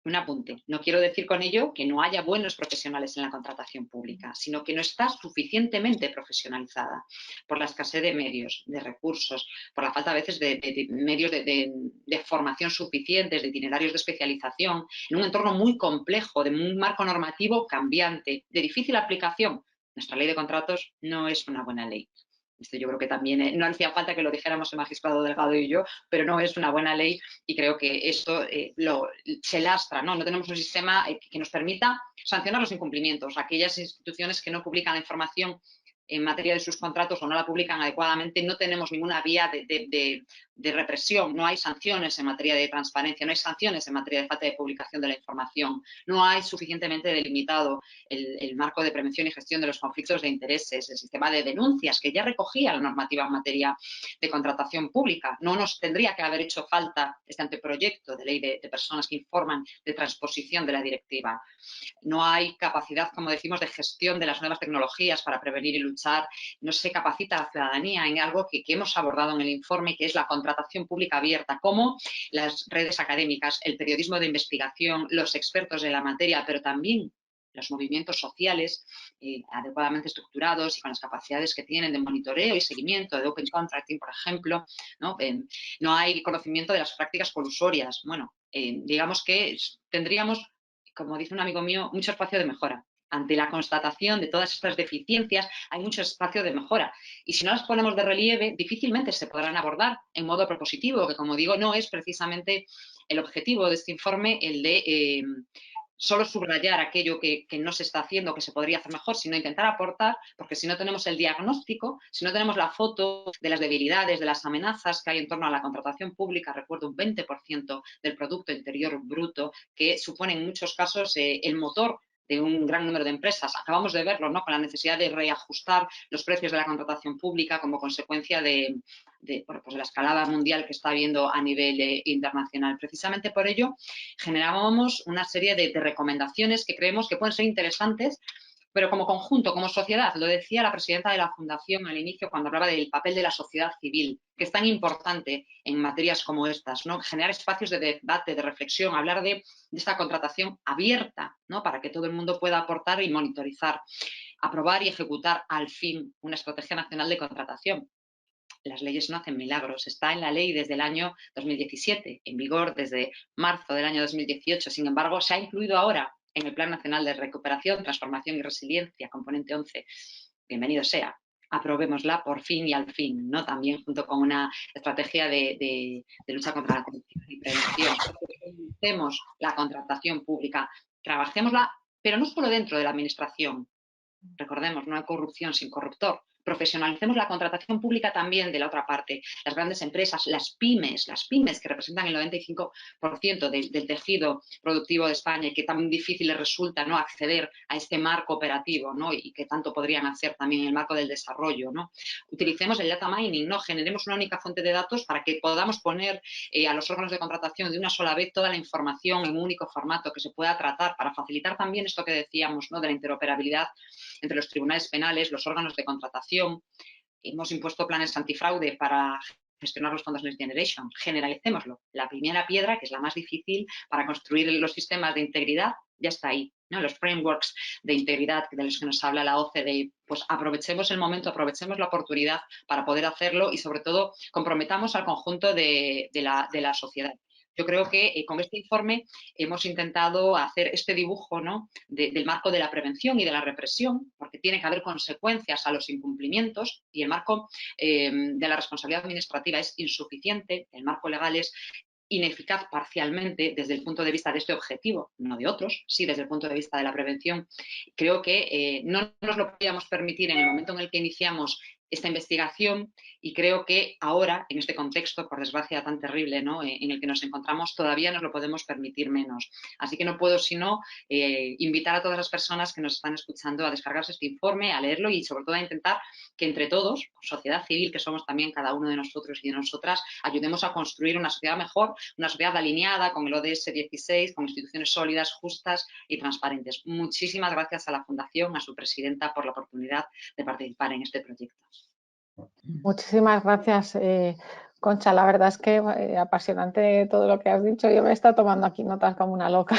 Un apunte. No quiero decir con ello que no haya buenos profesionales en la contratación pública, sino que no está suficientemente profesionalizada por la escasez de medios, de recursos, por la falta a veces de medios de formación suficientes, de itinerarios de especialización, en un entorno muy complejo, de un marco normativo cambiante, de difícil aplicación. Nuestra ley de contratos no es una buena ley. Esto yo creo que también no hacía falta que lo dijéramos el magistrado Delgado y yo, pero no es una buena ley y creo que esto se lastra, ¿no? No tenemos un sistema que nos permita sancionar los incumplimientos. Aquellas instituciones que no publican la información en materia de sus contratos o no la publican adecuadamente, no tenemos ninguna vía de represión, no hay sanciones en materia de transparencia, no hay sanciones en materia de falta de publicación de la información, no hay suficientemente delimitado el marco de prevención y gestión de los conflictos de intereses, el sistema de denuncias que ya recogía la normativa en materia de contratación pública. No nos tendría que haber hecho falta este anteproyecto de ley de personas que informan de transposición de la directiva. No hay capacidad, como decimos, de gestión de las nuevas tecnologías para prevenir y luchar. No se capacita a la ciudadanía en algo que hemos abordado en el informe, que es la contratación pública abierta, como las redes académicas, el periodismo de investigación, los expertos de la materia, pero también los movimientos sociales adecuadamente estructurados y con las capacidades que tienen de monitoreo y seguimiento, de open contracting, por ejemplo, ¿no? No hay conocimiento de las prácticas colusorias. Bueno, digamos que tendríamos, como dice un amigo mío, mucho espacio de mejora. Ante la constatación de todas estas deficiencias, hay mucho espacio de mejora. Y si no las ponemos de relieve, difícilmente se podrán abordar en modo propositivo, que, como digo, no es precisamente el objetivo de este informe, el de solo subrayar aquello que no se está haciendo, que se podría hacer mejor, sino intentar aportar, porque si no tenemos el diagnóstico, si no tenemos la foto de las debilidades, de las amenazas que hay en torno a la contratación pública, recuerdo un 20% del Producto Interior Bruto, que supone en muchos casos el motor de un gran número de empresas. Acabamos de verlo, ¿no?, con la necesidad de reajustar los precios de la contratación pública como consecuencia de la escalada mundial que está habiendo a nivel internacional. Precisamente por ello generábamos una serie de recomendaciones que creemos que pueden ser interesantes, pero como conjunto, como sociedad. Lo decía la presidenta de la Fundación al inicio cuando hablaba del papel de la sociedad civil, que es tan importante en materias como estas, ¿no? Generar espacios de debate, de reflexión, hablar de esta contratación abierta, ¿no?, para que todo el mundo pueda aportar y monitorizar, aprobar y ejecutar al fin una estrategia nacional de contratación. Las leyes no hacen milagros. Está en la ley desde el año 2017, en vigor desde marzo del año 2018. Sin embargo, se ha incluido ahora en el Plan Nacional de Recuperación, Transformación y Resiliencia, componente 11. Bienvenido sea. Aprobémosla por fin y al fin, ¿no? También junto con una estrategia de lucha contra la corrupción y prevención. Hacemos la contratación pública, trabajémosla, pero no solo dentro de la administración. Recordemos, no hay corrupción sin corruptor. Profesionalicemos la contratación pública también de la otra parte. Las grandes empresas, las pymes que representan el 95% del tejido productivo de España y que tan difícil les resulta, ¿no?, acceder a este marco operativo, ¿no?, y que tanto podrían hacer también en el marco del desarrollo, ¿no? Utilicemos el data mining, ¿no? Generemos una única fuente de datos para que podamos poner a los órganos de contratación de una sola vez toda la información en un único formato que se pueda tratar, para facilitar también esto que decíamos, ¿no?, de la interoperabilidad entre los tribunales penales, los órganos de contratación. Hemos impuesto planes antifraude para gestionar los fondos Next Generation. Generalicémoslo. La primera piedra, que es la más difícil para construir los sistemas de integridad, ya está ahí, ¿no? Los frameworks de integridad de los que nos habla la OCDE. Pues aprovechemos el momento, aprovechemos la oportunidad para poder hacerlo y, sobre todo, comprometamos al conjunto de la sociedad. Yo creo que con este informe hemos intentado hacer este dibujo, ¿no?, del marco de la prevención y de la represión, porque tiene que haber consecuencias a los incumplimientos y el marco de la responsabilidad administrativa es insuficiente, el marco legal es ineficaz parcialmente desde el punto de vista de este objetivo, no de otros, sí desde el punto de vista de la prevención. Creo que no nos lo podíamos permitir en el momento en el que iniciamos esta investigación y creo que ahora, en este contexto, por desgracia tan terrible, ¿no?, en el que nos encontramos, todavía nos lo podemos permitir menos. Así que no puedo sino invitar a todas las personas que nos están escuchando a descargarse este informe, a leerlo y sobre todo a intentar que entre todos, sociedad civil, que somos también cada uno de nosotros y de nosotras, ayudemos a construir una sociedad mejor, una sociedad alineada con el ODS 16, con instituciones sólidas, justas y transparentes. Muchísimas gracias a la Fundación, a su presidenta, por la oportunidad de participar en este proyecto. Muchísimas gracias, Concha. La verdad es que apasionante todo lo que has dicho. Yo me he estado tomando aquí notas como una loca,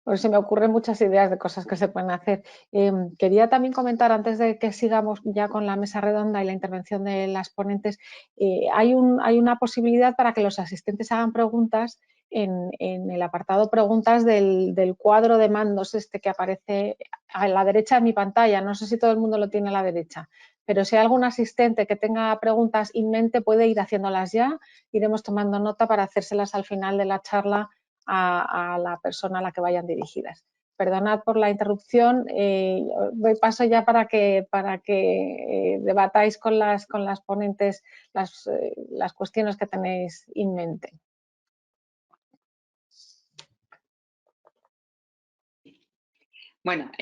porque se me ocurren muchas ideas de cosas que se pueden hacer. Quería también comentar, antes de que sigamos ya con la mesa redonda y la intervención de las ponentes, hay una posibilidad para que los asistentes hagan preguntas en el apartado preguntas del cuadro de mandos este que aparece a la derecha de mi pantalla. No sé si todo el mundo lo tiene a la derecha, pero si hay algún asistente que tenga preguntas en mente puede ir haciéndolas ya. Iremos tomando nota para hacérselas al final de la charla a la persona a la que vayan dirigidas. Perdonad por la interrupción. Doy paso ya para que debatáis con las ponentes las cuestiones que tenéis en mente. Bueno,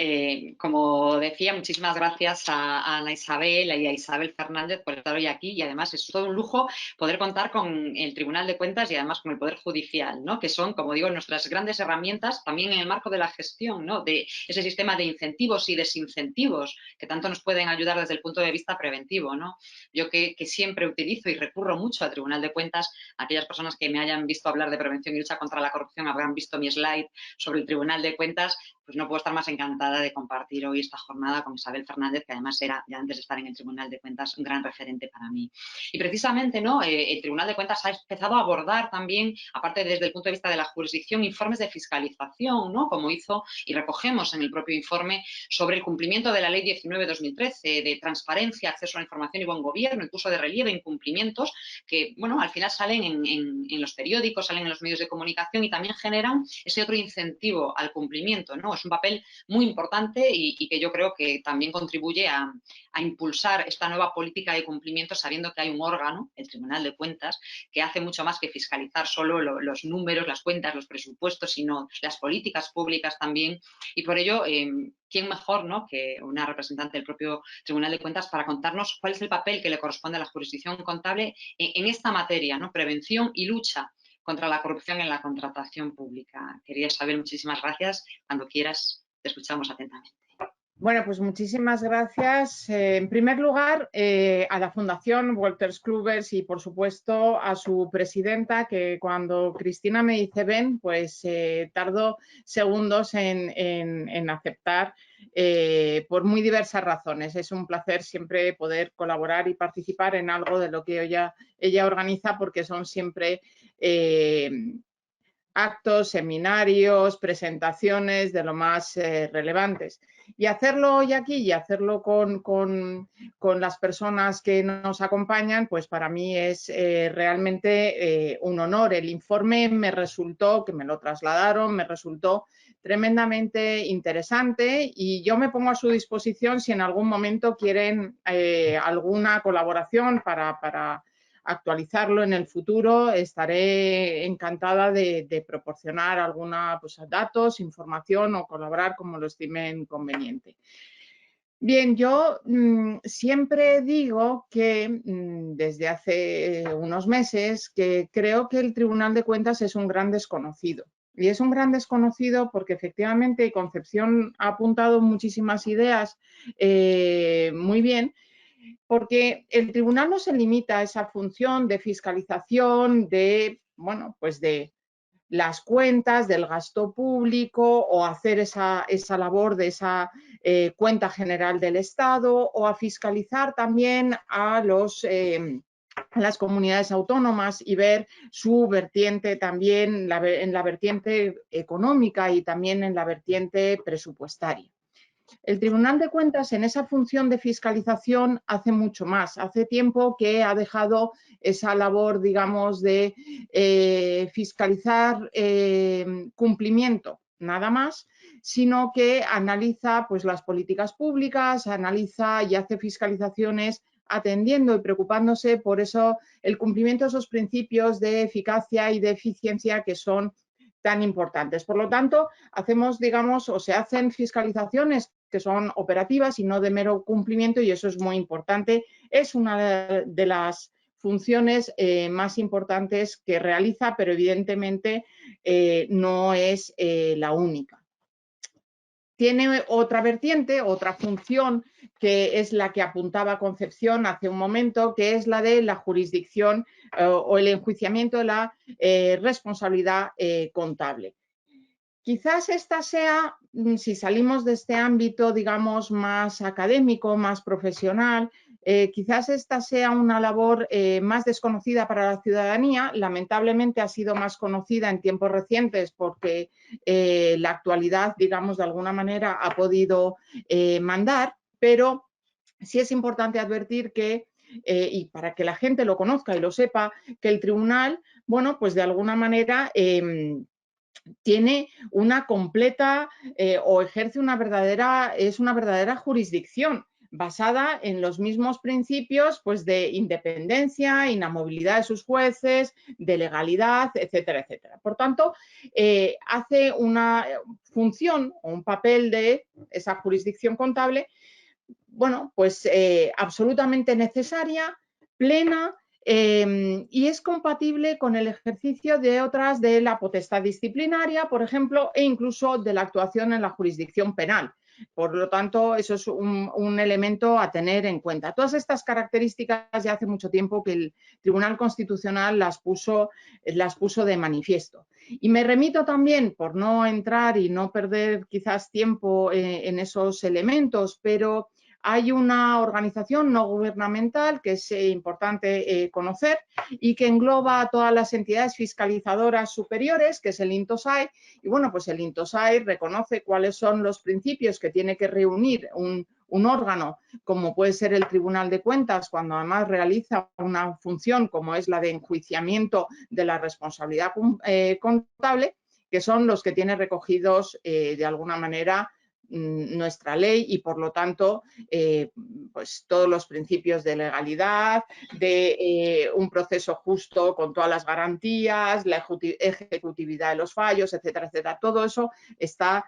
como decía, muchísimas gracias a Ana Isabel y a Isabel Fernández por estar hoy aquí, y además es todo un lujo poder contar con el Tribunal de Cuentas y además con el Poder Judicial, ¿no? Que son, como digo, nuestras grandes herramientas también en el marco de la gestión, ¿no? De ese sistema de incentivos y desincentivos que tanto nos pueden ayudar desde el punto de vista preventivo, ¿no? Yo que siempre utilizo y recurro mucho al Tribunal de Cuentas, aquellas personas que me hayan visto hablar de prevención y lucha contra la corrupción habrán visto mi slide sobre el Tribunal de Cuentas, pues no puedo estar más encantada de compartir hoy esta jornada con Isabel Fernández, que además era, ya antes de estar en el Tribunal de Cuentas, un gran referente para mí. Y precisamente, ¿no? El Tribunal de Cuentas ha empezado a abordar también, aparte desde el punto de vista de la jurisdicción, informes de fiscalización, ¿no? Como hizo y recogemos en el propio informe sobre el cumplimiento de la Ley 19/2013 de transparencia, acceso a la información y buen gobierno, incluso de relieve incumplimientos que, bueno, al final salen en los periódicos, salen en los medios de comunicación y también generan ese otro incentivo al cumplimiento, ¿no? Es un papel muy importante y que yo creo que también contribuye a impulsar esta nueva política de cumplimiento, sabiendo que hay un órgano, el Tribunal de Cuentas, que hace mucho más que fiscalizar solo los números, las cuentas, los presupuestos, sino las políticas públicas también. Y por ello, ¿quién mejor, ¿no?, que una representante del propio Tribunal de Cuentas para contarnos cuál es el papel que le corresponde a la jurisdicción contable en esta materia, ¿no? Prevención y lucha contra la corrupción en la contratación pública. Quería Isabel, muchísimas gracias. Cuando quieras, te escuchamos atentamente. Bueno, pues muchísimas gracias. En primer lugar, a la Fundación Wolters Kluwer y, por supuesto, a su presidenta, que cuando Cristina me dice ven, pues tardó segundos en aceptar por muy diversas razones. Es un placer siempre poder colaborar y participar en algo de lo que ella organiza, porque son siempre actos, seminarios, presentaciones de lo más relevantes. Y hacerlo hoy aquí y hacerlo con las personas que nos acompañan, pues para mí es realmente un honor. El informe me resultó, que me lo trasladaron, me resultó tremendamente interesante y yo me pongo a su disposición si en algún momento quieren alguna colaboración para actualizarlo en el futuro. Estaré encantada de proporcionar alguna, pues, datos, información o colaborar como lo estimen conveniente. Bien, yo siempre digo que desde hace unos meses que creo que el Tribunal de Cuentas es un gran desconocido. Y es un gran desconocido porque efectivamente Concepción ha apuntado muchísimas ideas muy bien, porque el tribunal no se limita a esa función de fiscalización de, bueno, pues de las cuentas, del gasto público o hacer esa labor de esa cuenta general del Estado o a fiscalizar también a las comunidades autónomas y ver su vertiente también en la vertiente económica y también en la vertiente presupuestaria. El Tribunal de Cuentas en esa función de fiscalización hace mucho más. Hace tiempo que ha dejado esa labor, digamos, de fiscalizar cumplimiento, nada más, sino que analiza, pues, las políticas públicas, analiza y hace fiscalizaciones atendiendo y preocupándose por eso, el cumplimiento de esos principios de eficacia y de eficiencia que son tan importantes. Por lo tanto, hacemos, digamos, o se hacen fiscalizaciones que son operativas y no de mero cumplimiento, y eso es muy importante. Es una de las funciones más importantes que realiza, pero evidentemente no es la única. Tiene otra vertiente, otra función, que es la que apuntaba Concepción hace un momento, que es la de la jurisdicción o el enjuiciamiento de la responsabilidad contable. Quizás esta sea, si salimos de este ámbito, digamos, más académico, más profesional, quizás esta sea una labor más desconocida para la ciudadanía. Lamentablemente ha sido más conocida en tiempos recientes porque la actualidad, digamos, de alguna manera ha podido mandar, pero sí es importante advertir que, y para que la gente lo conozca y lo sepa, que el tribunal, bueno, pues de alguna manera tiene una completa o ejerce una verdadera jurisdicción basada en los mismos principios pues, de independencia, inamovilidad de sus jueces, de legalidad, etcétera, etcétera. Por tanto, hace una función o un papel de esa jurisdicción contable, bueno, pues absolutamente necesaria, plena, y es compatible con el ejercicio de otras de la potestad disciplinaria, por ejemplo, e incluso de la actuación en la jurisdicción penal. Por lo tanto, eso es un elemento a tener en cuenta. Todas estas características ya hace mucho tiempo que el Tribunal Constitucional las puso de manifiesto. Y me remito también, por no entrar y no perder quizás tiempo en esos elementos, pero hay una organización no gubernamental que es importante conocer y que engloba a todas las entidades fiscalizadoras superiores, que es el INTOSAI. Y bueno, pues el INTOSAI reconoce cuáles son los principios que tiene que reunir un órgano, como puede ser el Tribunal de Cuentas, cuando además realiza una función como es la de enjuiciamiento de la responsabilidad contable, que son los que tiene recogidos de alguna manera nuestra ley y por lo tanto pues todos los principios de legalidad, de un proceso justo con todas las garantías, la ejecutividad de los fallos, etcétera, etcétera. Todo eso está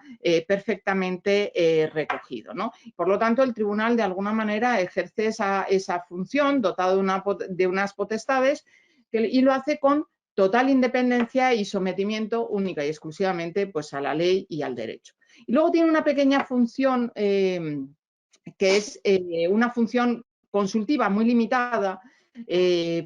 perfectamente recogido, ¿no? Por lo tanto, el tribunal de alguna manera ejerce esa función dotado de unas potestades y lo hace con total independencia y sometimiento única y exclusivamente pues, a la ley y al derecho. Y luego tiene una pequeña función que es una función consultiva muy limitada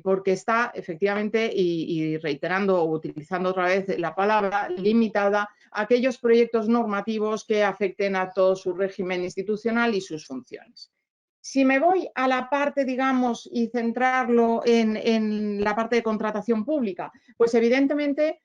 porque está efectivamente, y reiterando o utilizando otra vez la palabra, limitada a aquellos proyectos normativos que afecten a todo su régimen institucional y sus funciones. Si me voy a la parte, digamos, y centrarlo en la parte de contratación pública, pues evidentemente,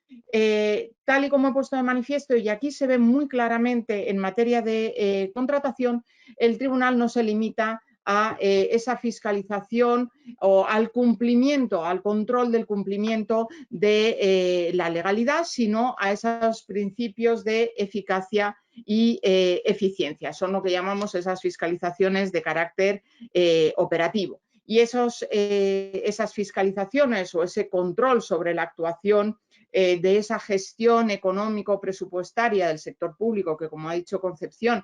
tal y como he puesto de manifiesto, y aquí se ve muy claramente en materia de contratación, el tribunal no se limita a esa fiscalización o al cumplimiento, al control del cumplimiento de la legalidad, sino a esos principios de eficacia y eficiencia. Son lo que llamamos esas fiscalizaciones de carácter operativo. Y esas fiscalizaciones o ese control sobre la actuación de esa gestión económico-presupuestaria del sector público, que como ha dicho Concepción,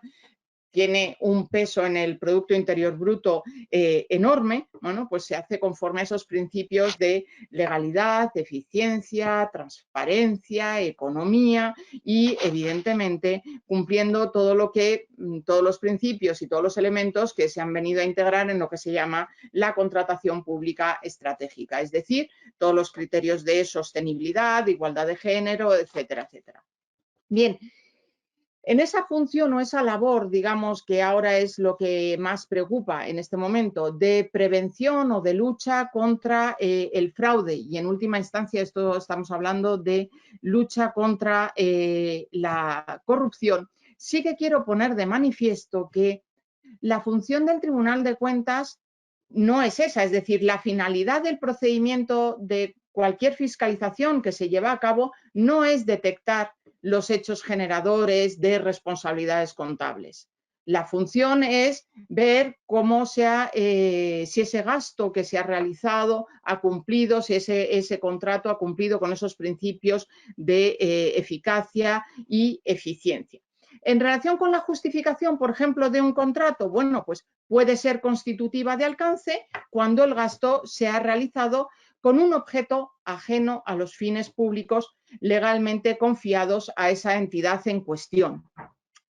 tiene un peso en el Producto Interior Bruto enorme, bueno, pues se hace conforme a esos principios de legalidad, eficiencia, transparencia, economía y, evidentemente, cumpliendo todos los principios y todos los elementos que se han venido a integrar en lo que se llama la contratación pública estratégica, es decir, todos los criterios de sostenibilidad, de igualdad de género, etcétera, etcétera. Bien. En esa función o esa labor, digamos, que ahora es lo que más preocupa en este momento, de prevención o de lucha contra el fraude y en última instancia esto estamos hablando de lucha contra la corrupción, sí que quiero poner de manifiesto que la función del Tribunal de Cuentas no es esa, es decir, la finalidad del procedimiento de cualquier fiscalización que se lleva a cabo no es detectar los hechos generadores de responsabilidades contables. La función es ver cómo si ese gasto que se ha realizado ha cumplido, si ese contrato ha cumplido con esos principios de eficacia y eficiencia. En relación con la justificación, por ejemplo, de un contrato, bueno, pues puede ser constitutiva de alcance cuando el gasto se ha realizado con un objeto ajeno a los fines públicos legalmente confiados a esa entidad en cuestión.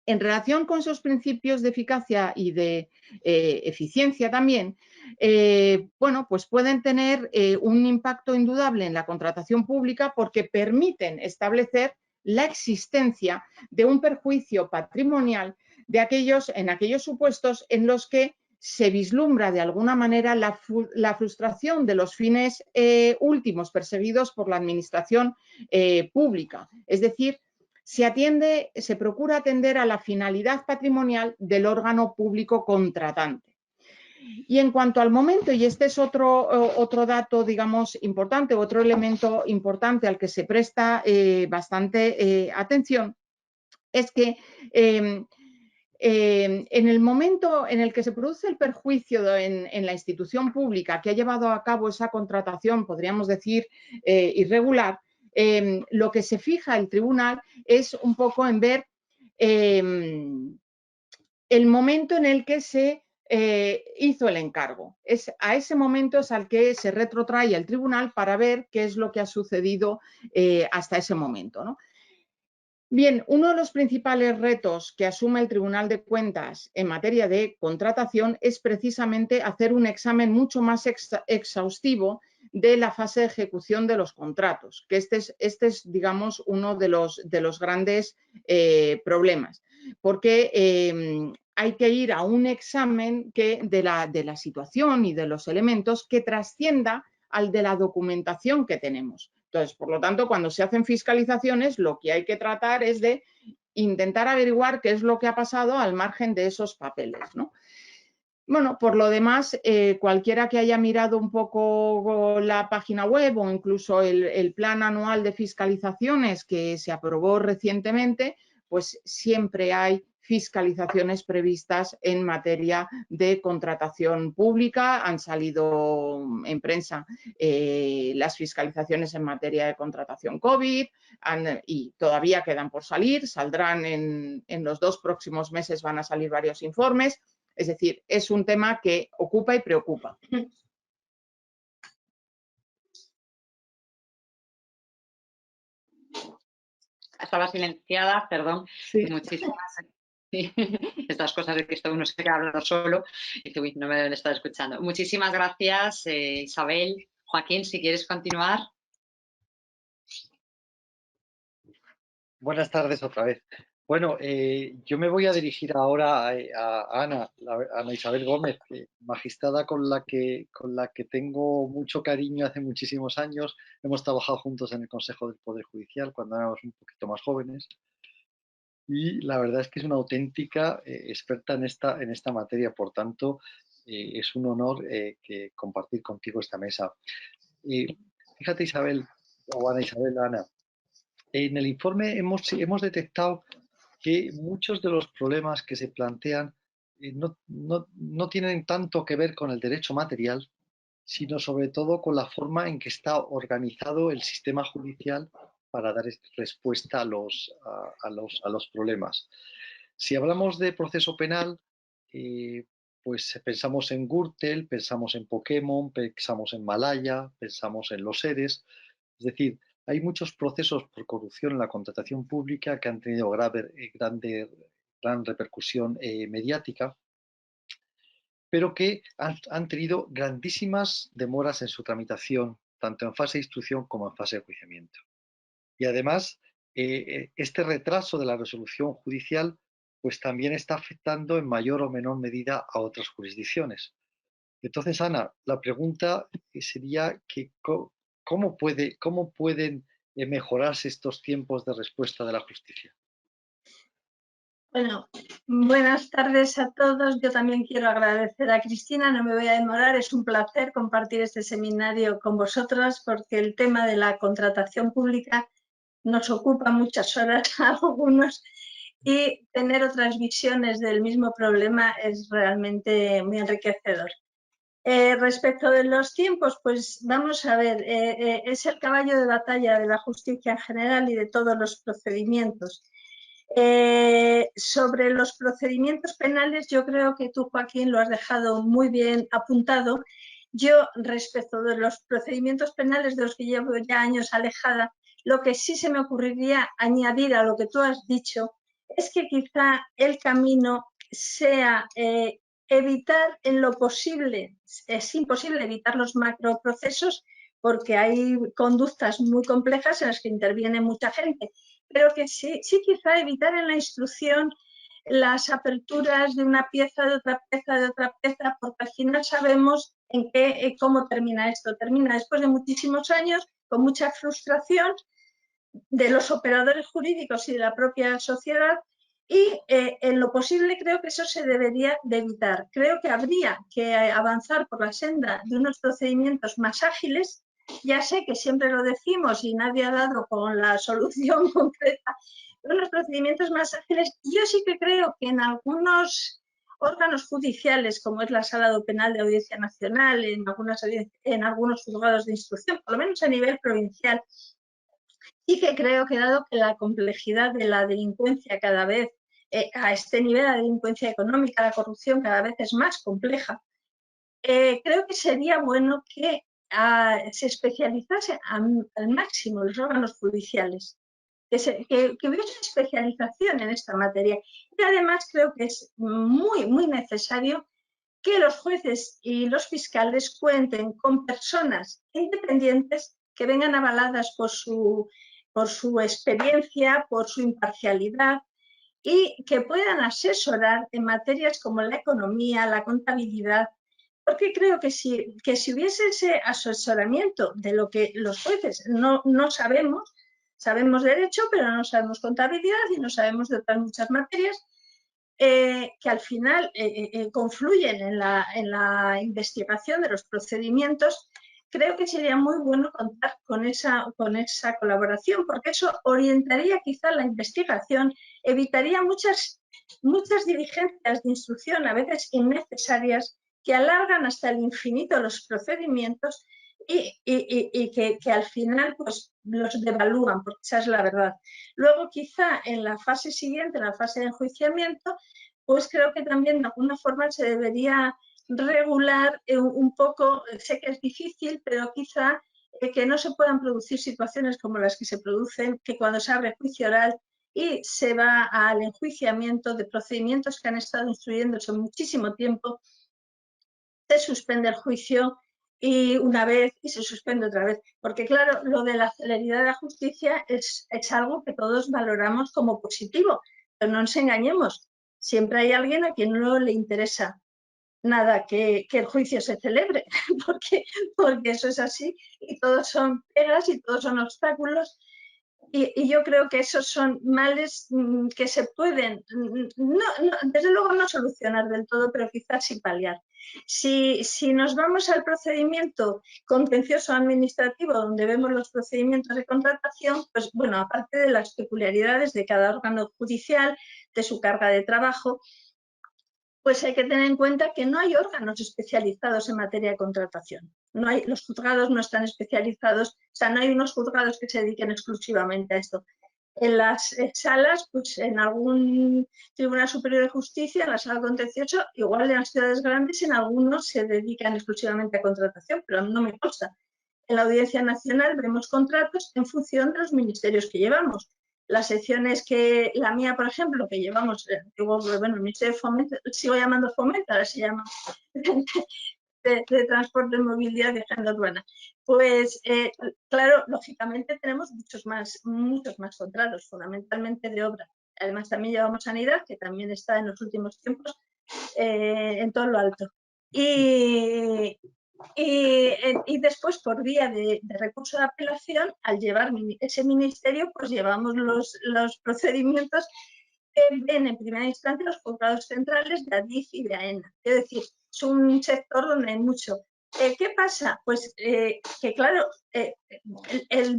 En relación con esos principios de eficacia y de eficiencia también, bueno, pues pueden tener un impacto indudable en la contratación pública porque permiten establecer la existencia de un perjuicio patrimonial en aquellos supuestos en los que se vislumbra de alguna manera la frustración de los fines últimos perseguidos por la administración pública. Es decir, se procura atender a la finalidad patrimonial del órgano público contratante. Y en cuanto al momento, y este es otro dato, digamos, importante, otro elemento importante al que se presta bastante atención, es que en el momento en el que se produce el perjuicio en la institución pública que ha llevado a cabo esa contratación, podríamos decir, irregular, lo que se fija el tribunal es un poco en ver el momento en el que se hizo el encargo. A ese momento es al que se retrotrae el tribunal para ver qué es lo que ha sucedido hasta ese momento, ¿no? Bien, uno de los principales retos que asume el Tribunal de Cuentas en materia de contratación es precisamente hacer un examen mucho más exhaustivo de la fase de ejecución de los contratos, que este es digamos, uno de los grandes problemas, porque hay que ir a un examen de la situación y de los elementos que trascienda al de la documentación que tenemos. Entonces, por lo tanto, cuando se hacen fiscalizaciones, lo que hay que tratar es de intentar averiguar qué es lo que ha pasado al margen de esos papeles, ¿no? Bueno, por lo demás, cualquiera que haya mirado un poco la página web o incluso el plan anual de fiscalizaciones que se aprobó recientemente, pues siempre hay fiscalizaciones previstas en materia de contratación pública. Han salido en prensa las fiscalizaciones en materia de contratación COVID y todavía quedan por salir. Saldrán en los 2 próximos meses, van a salir varios informes. Es decir, es un tema que ocupa y preocupa. Estaba silenciada, perdón. Sí. Muchísimas. Sí. Estas cosas de que esto uno se queda hablando solo y que no me deben estar escuchando. Muchísimas gracias, Isabel. Joaquín, si quieres continuar. Buenas tardes otra vez. Bueno, yo me voy a dirigir ahora a Ana, Ana Isabel Gómez, magistrada con la que tengo mucho cariño hace muchísimos años. Hemos trabajado juntos en el Consejo del Poder Judicial cuando éramos un poquito más jóvenes. Y la verdad es que es una auténtica experta en esta materia. Por tanto, es un honor que compartir contigo esta mesa. Fíjate, Isabel, o Ana Isabel, Ana, en el informe hemos detectado que muchos de los problemas que se plantean no tienen tanto que ver con el derecho material, sino sobre todo con la forma en que está organizado el sistema judicial para dar respuesta a los problemas. Si hablamos de proceso penal, pues pensamos en Gürtel, pensamos en Pokémon, pensamos en Malaya, pensamos en los ERES. Es decir, hay muchos procesos por corrupción en la contratación pública que han tenido gran repercusión mediática, pero que han tenido grandísimas demoras en su tramitación, tanto en fase de instrucción como en fase de enjuiciamiento. Y además, este retraso de la resolución judicial pues también está afectando en mayor o menor medida a otras jurisdicciones. Entonces, Ana, la pregunta sería que ¿cómo pueden mejorarse estos tiempos de respuesta de la justicia? Bueno, buenas tardes a todos. Yo también quiero agradecer a Cristina, no me voy a demorar, es un placer compartir este seminario con vosotras porque el tema de la contratación pública nos ocupa muchas horas a algunos y tener otras visiones del mismo problema es realmente muy enriquecedor. Respecto de los tiempos, pues vamos a ver, es el caballo de batalla de la justicia en general y de todos los procedimientos. Sobre los procedimientos penales, yo creo que tú, Joaquín, lo has dejado muy bien apuntado. Yo, respecto de los procedimientos penales de los que llevo ya años alejada, lo que sí se me ocurriría añadir a lo que tú has dicho es que quizá el camino sea evitar en lo posible, es imposible evitar los macroprocesos porque hay conductas muy complejas en las que interviene mucha gente, pero que sí quizá evitar en la instrucción las aperturas de una pieza, de otra pieza, porque al final sabemos cómo termina esto. Termina después de muchísimos años, con mucha frustración de los operadores jurídicos y de la propia sociedad, Y en lo posible creo que eso se debería de evitar. Creo que habría que avanzar por la senda de unos procedimientos más ágiles. Ya sé que siempre lo decimos y nadie ha dado con la solución concreta, unos procedimientos más ágiles. Yo sí que creo que en algunos órganos judiciales, como es la Sala Penal de Audiencia Nacional, en algunos juzgados de instrucción, por lo menos a nivel provincial, y que creo que dado que la complejidad de la delincuencia cada vez, a este nivel, la delincuencia económica, la corrupción cada vez es más compleja, creo que sería bueno que se especializase al máximo los órganos judiciales, que hubiese una especialización en esta materia. Y además creo que es muy, muy necesario que los jueces y los fiscales cuenten con personas independientes que vengan avaladas por su experiencia, por su imparcialidad y que puedan asesorar en materias como la economía, la contabilidad, porque creo que si hubiese ese asesoramiento de lo que los jueces no sabemos, sabemos derecho, pero no sabemos contabilidad y no sabemos de otras muchas materias, que al final confluyen en la investigación de los procedimientos, creo que sería muy bueno contar con esa colaboración, porque eso orientaría quizá la investigación, evitaría muchas diligencias de instrucción, a veces innecesarias, que alargan hasta el infinito los procedimientos y que al final pues los devalúan, porque esa es la verdad. Luego quizá en la fase siguiente, en la fase de enjuiciamiento, pues creo que también de alguna forma se debería regular un poco, sé que es difícil, pero quizá que no se puedan producir situaciones como las que se producen, que cuando se abre juicio oral y se va al enjuiciamiento de procedimientos que han estado instruyéndose muchísimo tiempo, se suspende el juicio y una vez y se suspende otra vez. Porque claro, lo de la celeridad de la justicia es algo que todos valoramos como positivo, pero no nos engañemos. Siempre hay alguien a quien no le interesa nada que el juicio se celebre, porque eso es así y todos son pegas y todos son obstáculos. Y yo creo que esos son males que se pueden, desde luego no solucionar del todo, pero quizás sí paliar. Si nos vamos al procedimiento contencioso administrativo, donde vemos los procedimientos de contratación, pues bueno, aparte de las peculiaridades de cada órgano judicial, de su carga de trabajo, pues hay que tener en cuenta que no hay órganos especializados en materia de contratación. Los juzgados no están especializados, o sea, no hay unos juzgados que se dediquen exclusivamente a esto. En las salas, pues en algún Tribunal Superior de Justicia, en la sala contencioso, igual en las ciudades grandes, en algunos se dedican exclusivamente a contratación, pero no me consta. En la Audiencia Nacional vemos contratos en función de los ministerios que llevamos. Las secciones que, la mía, por ejemplo, que llevamos, bueno, el Ministerio de Fomento, sigo llamando Fomento, ahora se llama de Transporte, Movilidad y Agenda Urbana. Pues, claro, lógicamente tenemos muchos más contratos, fundamentalmente de obra. Además, también llevamos Sanidad, que también está en los últimos tiempos en todo lo alto. Y después, por vía de recurso de apelación, al llevar ese ministerio, pues llevamos los procedimientos que ven en primera instancia los juzgados centrales de ADIF y de AENA. Es decir, es un sector donde hay mucho. ¿Qué pasa? Pues que claro,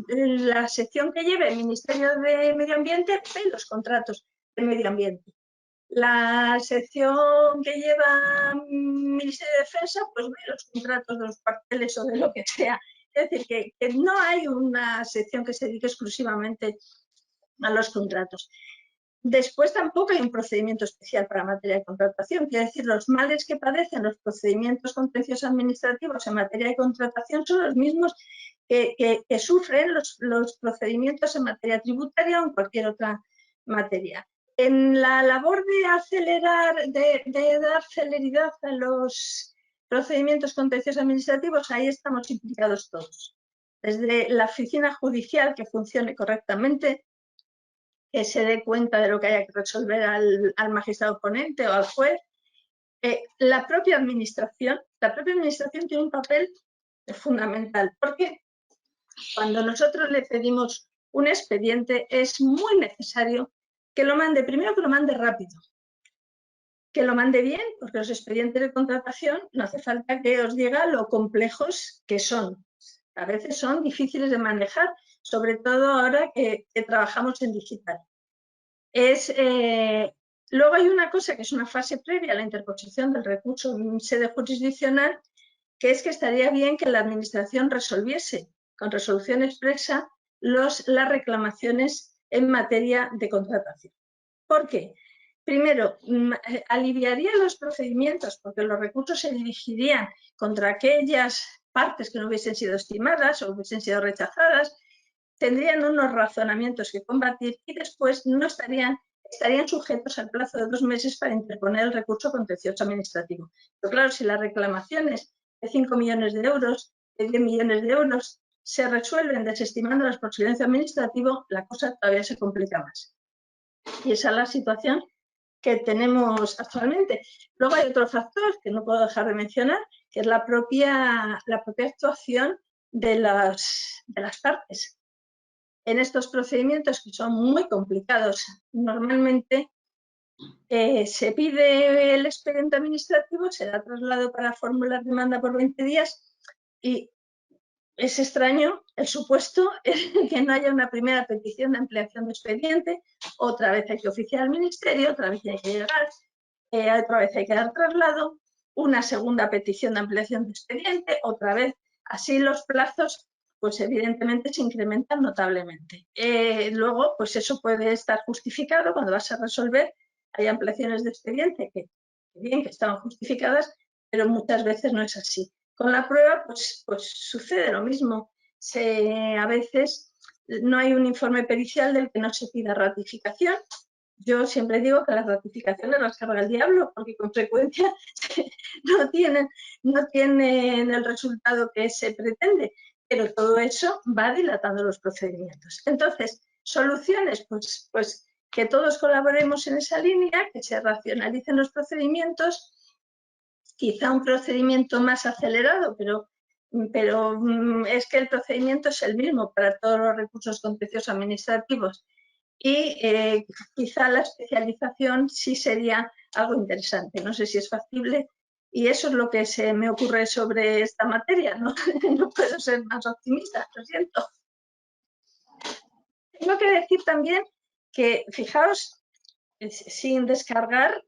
la sección que lleva el Ministerio de Medio Ambiente ve los contratos de medio ambiente. La sección que lleva Ministerio de Defensa, pues ve los contratos de los cuarteles o de lo que sea. Es decir, que no hay una sección que se dedique exclusivamente a los contratos. Después tampoco hay un procedimiento especial para materia de contratación. Quiere decir, los males que padecen los procedimientos contenciosos administrativos en materia de contratación son los mismos que sufren los procedimientos en materia tributaria o en cualquier otra materia. En la labor de acelerar, de dar celeridad a los procedimientos contenciosos administrativos, ahí estamos implicados todos. Desde la oficina judicial que funcione correctamente, que se dé cuenta de lo que haya que resolver al magistrado ponente o al juez. La propia administración tiene un papel fundamental, porque cuando nosotros le pedimos un expediente es muy necesario que lo mande, primero que lo mande rápido, que lo mande bien, porque los expedientes de contratación no hace falta que os diga lo complejos que son. A veces son difíciles de manejar, sobre todo ahora que trabajamos en digital. Luego hay una cosa que es una fase previa a la interposición del recurso en sede jurisdiccional, que es que estaría bien que la Administración resolviese con resolución expresa las reclamaciones en materia de contratación. ¿Por qué? Primero, aliviaría los procedimientos porque los recursos se dirigirían contra aquellas partes que no hubiesen sido estimadas o hubiesen sido rechazadas, tendrían unos razonamientos que combatir y después no estarían sujetos al plazo de 2 meses para interponer el recurso contencioso administrativo. Pero claro, si las reclamaciones de 5 millones de euros, de 10 millones de euros, se resuelven desestimándolas por silencio administrativo, la cosa todavía se complica más. Y esa es la situación que tenemos actualmente. Luego hay otro factor que no puedo dejar de mencionar, que es la propia actuación de las partes. En estos procedimientos, que son muy complicados, normalmente se pide el expediente administrativo, se da traslado para formular demanda por 20 días y es extraño el supuesto que no haya una primera petición de ampliación de expediente, otra vez hay que oficiar al ministerio, otra vez hay que llegar, otra vez hay que dar traslado, una segunda petición de ampliación de expediente, otra vez. Así los plazos, pues evidentemente se incrementan notablemente. Luego, pues eso puede estar justificado cuando vas a resolver. Hay ampliaciones de expediente que bien, que estaban justificadas, pero muchas veces no es así. Con la prueba, pues sucede lo mismo. A veces no hay un informe pericial del que no se pida ratificación. Yo siempre digo que las ratificaciones las carga el diablo, porque con frecuencia no tienen el resultado que se pretende, pero todo eso va dilatando los procedimientos. Entonces, soluciones, pues que todos colaboremos en esa línea, que se racionalicen los procedimientos, quizá un procedimiento más acelerado, pero es que el procedimiento es el mismo para todos los recursos contenciosos administrativos y quizá la especialización sí sería algo interesante. No sé si es factible y eso es lo que se me ocurre sobre esta materia. No puedo ser más optimista, lo siento. Tengo que decir también que, fijaos, sin descargar,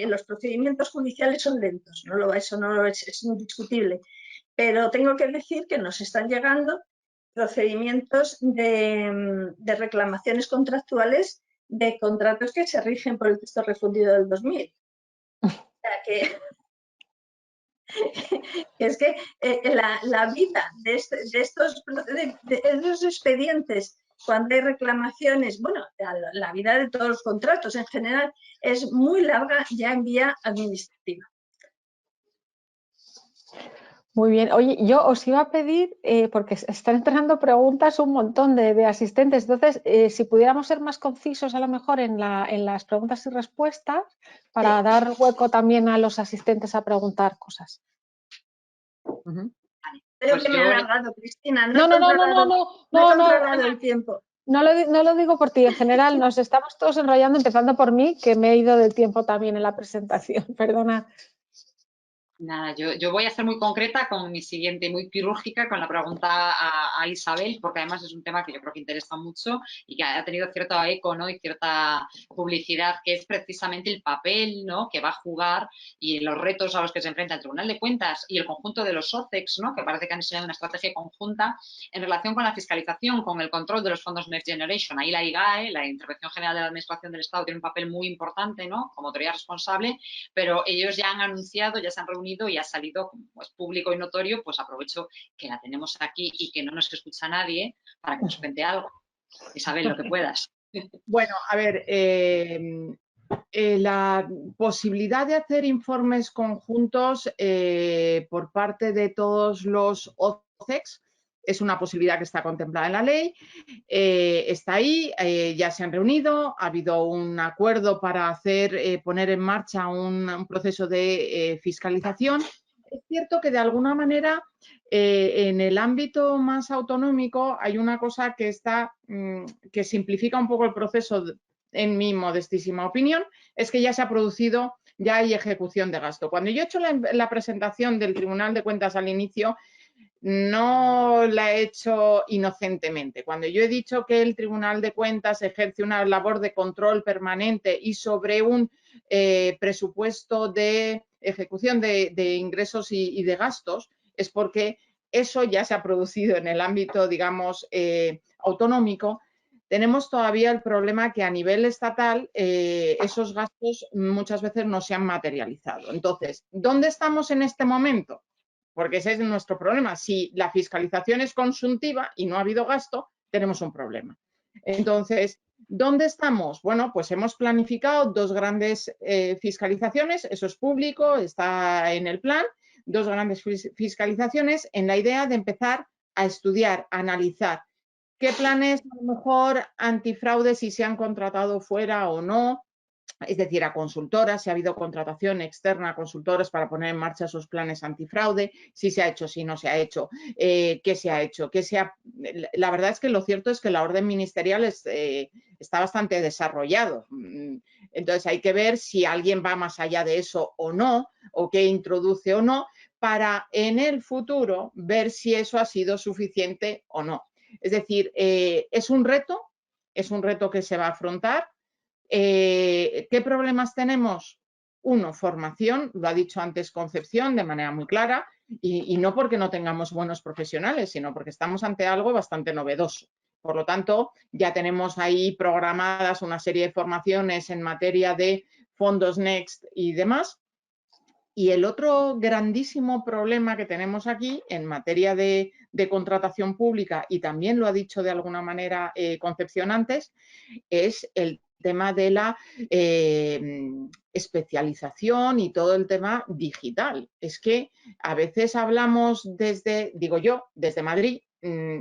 los procedimientos judiciales son lentos, eso no es indiscutible, pero tengo que decir que nos están llegando procedimientos de reclamaciones contractuales de contratos que se rigen por el texto refundido del 2000. O sea que es que la vida de estos expedientes, cuando hay reclamaciones, bueno, la vida de todos los contratos en general es muy larga ya en vía administrativa. Muy bien. Oye, yo os iba a pedir, porque están entrando preguntas un montón de asistentes, entonces, si pudiéramos ser más concisos a lo mejor en las preguntas y respuestas, para dar hueco también a los asistentes a preguntar cosas. Creo que me he alargado, Cristina. No he controlado el tiempo. No lo digo por ti, en general nos estamos todos enrollando, empezando por mí, que me he ido del tiempo también en la presentación, perdona. Nada, yo voy a ser muy concreta con mi siguiente, muy quirúrgica, con la pregunta a Isabel, porque además es un tema que yo creo que interesa mucho y que ha tenido cierto eco, ¿no? Y cierta publicidad, que es precisamente el papel, ¿no?, que va a jugar y los retos a los que se enfrenta el Tribunal de Cuentas y el conjunto de los OCEX, ¿no?, que parece que han diseñado una estrategia conjunta en relación con la fiscalización, con el control de los fondos Next Generation. Ahí la IGAE, la Intervención General de la Administración del Estado, tiene un papel muy importante, ¿no?, como autoridad responsable, pero ellos ya han anunciado, ya se han reunido y ha salido, pues, público y notorio, pues aprovecho que la tenemos aquí y que no nos escucha nadie para que nos cuente algo. Isabel, lo que puedas. Bueno, a ver, la posibilidad de hacer informes conjuntos por parte de todos los OCEX es una posibilidad que está contemplada en la ley, está ahí, ya se han reunido, ha habido un acuerdo para poner en marcha un proceso de fiscalización. Es cierto que de alguna manera en el ámbito más autonómico hay una cosa que simplifica un poco el proceso en mi modestísima opinión, es que ya se ha producido, ya hay ejecución de gasto. Cuando yo he hecho la presentación del Tribunal de Cuentas al inicio, no la he hecho inocentemente. Cuando yo he dicho que el Tribunal de Cuentas ejerce una labor de control permanente y sobre un presupuesto de ejecución de ingresos y de gastos, es porque eso ya se ha producido en el ámbito, digamos, autonómico. Tenemos todavía el problema que a nivel estatal esos gastos muchas veces no se han materializado. Entonces, ¿dónde estamos en este momento? Porque ese es nuestro problema. Si la fiscalización es consuntiva y no ha habido gasto, tenemos un problema. Entonces, ¿dónde estamos? Bueno, pues hemos planificado dos grandes fiscalizaciones, eso es público, está en el plan, dos grandes fiscalizaciones en la idea de empezar a estudiar, a analizar qué planes a lo mejor antifraude, si se han contratado fuera o no, es decir, a consultoras, si ha habido contratación externa a consultoras para poner en marcha esos planes antifraude, si se ha hecho, si no se ha hecho, qué se ha hecho, La verdad es que lo cierto es que la orden ministerial está bastante desarrollado. Entonces hay que ver si alguien va más allá de eso o no, o qué introduce o no, para en el futuro ver si eso ha sido suficiente o no. Es decir, es un reto que se va a afrontar. ¿Qué problemas tenemos? Uno, formación, lo ha dicho antes Concepción de manera muy clara, y no porque no tengamos buenos profesionales, sino porque estamos ante algo bastante novedoso. Por lo tanto, ya tenemos ahí programadas una serie de formaciones en materia de fondos Next y demás. Y el otro grandísimo problema que tenemos aquí en materia de contratación pública, y también lo ha dicho de alguna manera Concepción antes, es el tema de la especialización y todo el tema digital. Es que a veces hablamos desde Madrid,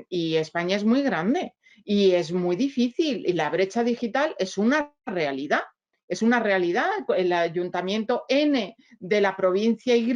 y España es muy grande y es muy difícil y la brecha digital es una realidad. Es una realidad. El ayuntamiento N de la provincia Y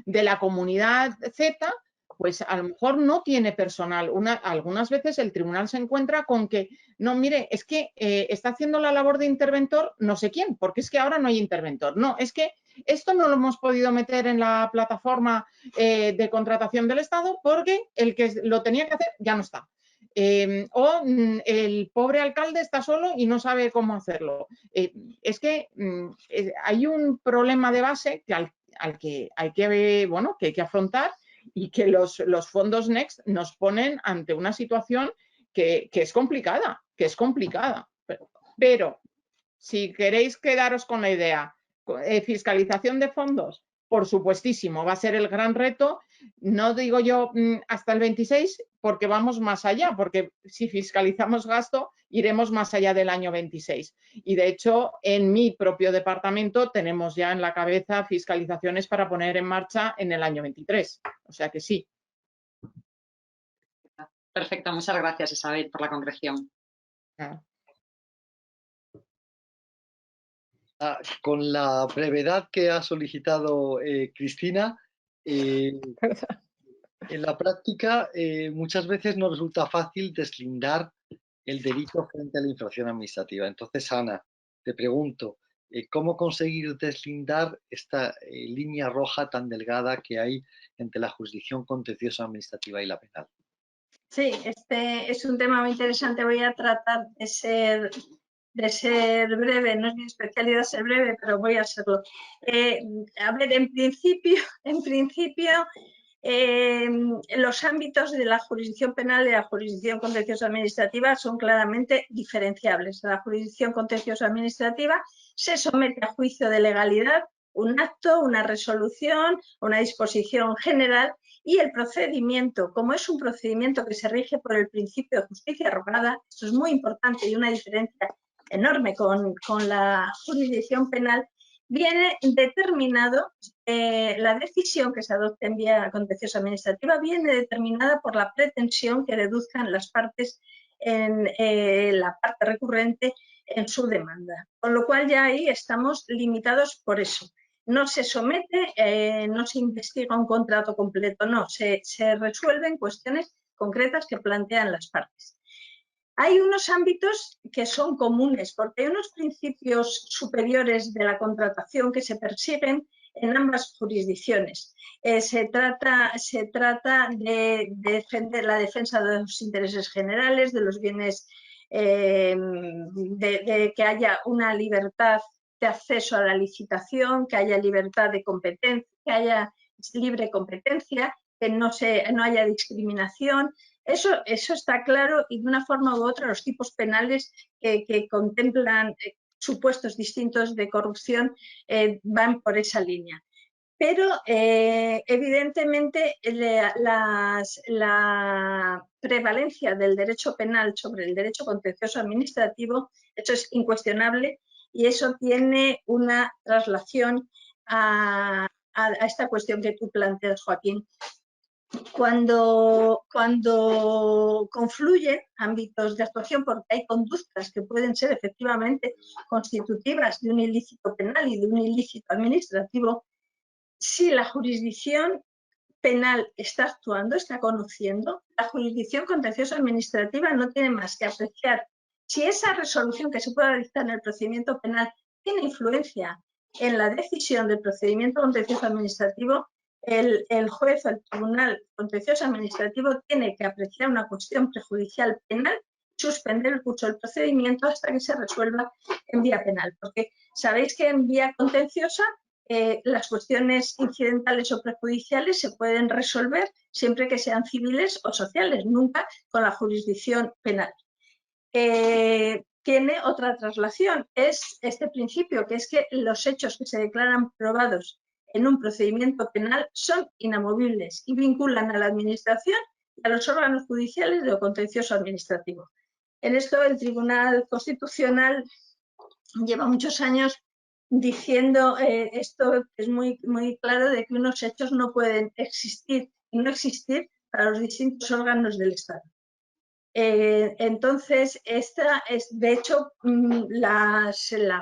de la comunidad Z, pues a lo mejor no tiene personal. Algunas veces el tribunal se encuentra con que, no, mire, es que está haciendo la labor de interventor no sé quién, porque es que ahora no hay interventor. No, es que esto no lo hemos podido meter en la plataforma de contratación del Estado porque el que lo tenía que hacer ya no está. El pobre alcalde está solo y no sabe cómo hacerlo. Es que hay un problema de base que que hay que afrontar, y que los fondos Next nos ponen ante una situación que es complicada, Pero si queréis quedaros con la idea, fiscalización de fondos, por supuestísimo, va a ser el gran reto. No digo yo hasta el 26, porque vamos más allá, porque si fiscalizamos gasto, iremos más allá del año 26. Y de hecho, en mi propio departamento tenemos ya en la cabeza fiscalizaciones para poner en marcha en el año 23. O sea que sí. Perfecto, muchas gracias, Isabel, por la concreción. Con la brevedad que ha solicitado Cristina, en la práctica muchas veces no resulta fácil deslindar el delito frente a la infracción administrativa. Entonces, Ana, te pregunto, ¿cómo conseguir deslindar esta línea roja tan delgada que hay entre la jurisdicción contenciosa administrativa y la penal? Sí, este es un tema muy interesante. Voy a tratar de ser breve, no es mi especialidad ser breve, pero voy a serlo. A ver, en principio los ámbitos de la jurisdicción penal y la jurisdicción contenciosa administrativa son claramente diferenciables. La jurisdicción contenciosa administrativa se somete a juicio de legalidad un acto, una resolución, una disposición general, y el procedimiento, como es un procedimiento que se rige por el principio de justicia rogada, esto es muy importante y una diferencia enorme con la jurisdicción penal, viene determinado, la decisión que se adopte en vía contenciosa administrativa viene determinada por la pretensión que deduzcan las partes en la parte recurrente en su demanda. Con lo cual ya ahí estamos limitados por eso. No se somete, no se investiga un contrato completo, no, se resuelven cuestiones concretas que plantean las partes. Hay unos ámbitos que son comunes, porque hay unos principios superiores de la contratación que se persiguen en ambas jurisdicciones. Se trata de defender la defensa de los intereses generales, de los bienes, de que haya una libertad de acceso a la licitación, que haya libertad de competencia, que haya libre competencia, que no haya discriminación. Eso está claro, y de una forma u otra los tipos penales que contemplan supuestos distintos de corrupción van por esa línea. Pero evidentemente la prevalencia del derecho penal sobre el derecho contencioso administrativo, eso es incuestionable, y eso tiene una traslación a esta cuestión que tú planteas, Joaquín. Cuando confluyen ámbitos de actuación, porque hay conductas que pueden ser efectivamente constitutivas de un ilícito penal y de un ilícito administrativo, si la jurisdicción penal está actuando, está conociendo, la jurisdicción contencioso administrativa no tiene más que apreciar si esa resolución que se pueda dictar en el procedimiento penal tiene influencia en la decisión del procedimiento contencioso administrativo. El juez o el tribunal contencioso administrativo tiene que apreciar una cuestión prejudicial penal, suspender el curso del procedimiento hasta que se resuelva en vía penal, porque sabéis que en vía contenciosa las cuestiones incidentales o prejudiciales se pueden resolver siempre que sean civiles o sociales, nunca con la jurisdicción penal. Tiene otra traslación, es este principio, que es que los hechos que se declaran probados en un procedimiento penal son inamovibles y vinculan a la administración y a los órganos judiciales de lo contencioso administrativo. En esto el Tribunal Constitucional lleva muchos años diciendo esto, es muy, muy claro, de que unos hechos no pueden existir y no existir para los distintos órganos del Estado. Entonces, esta es, de hecho, la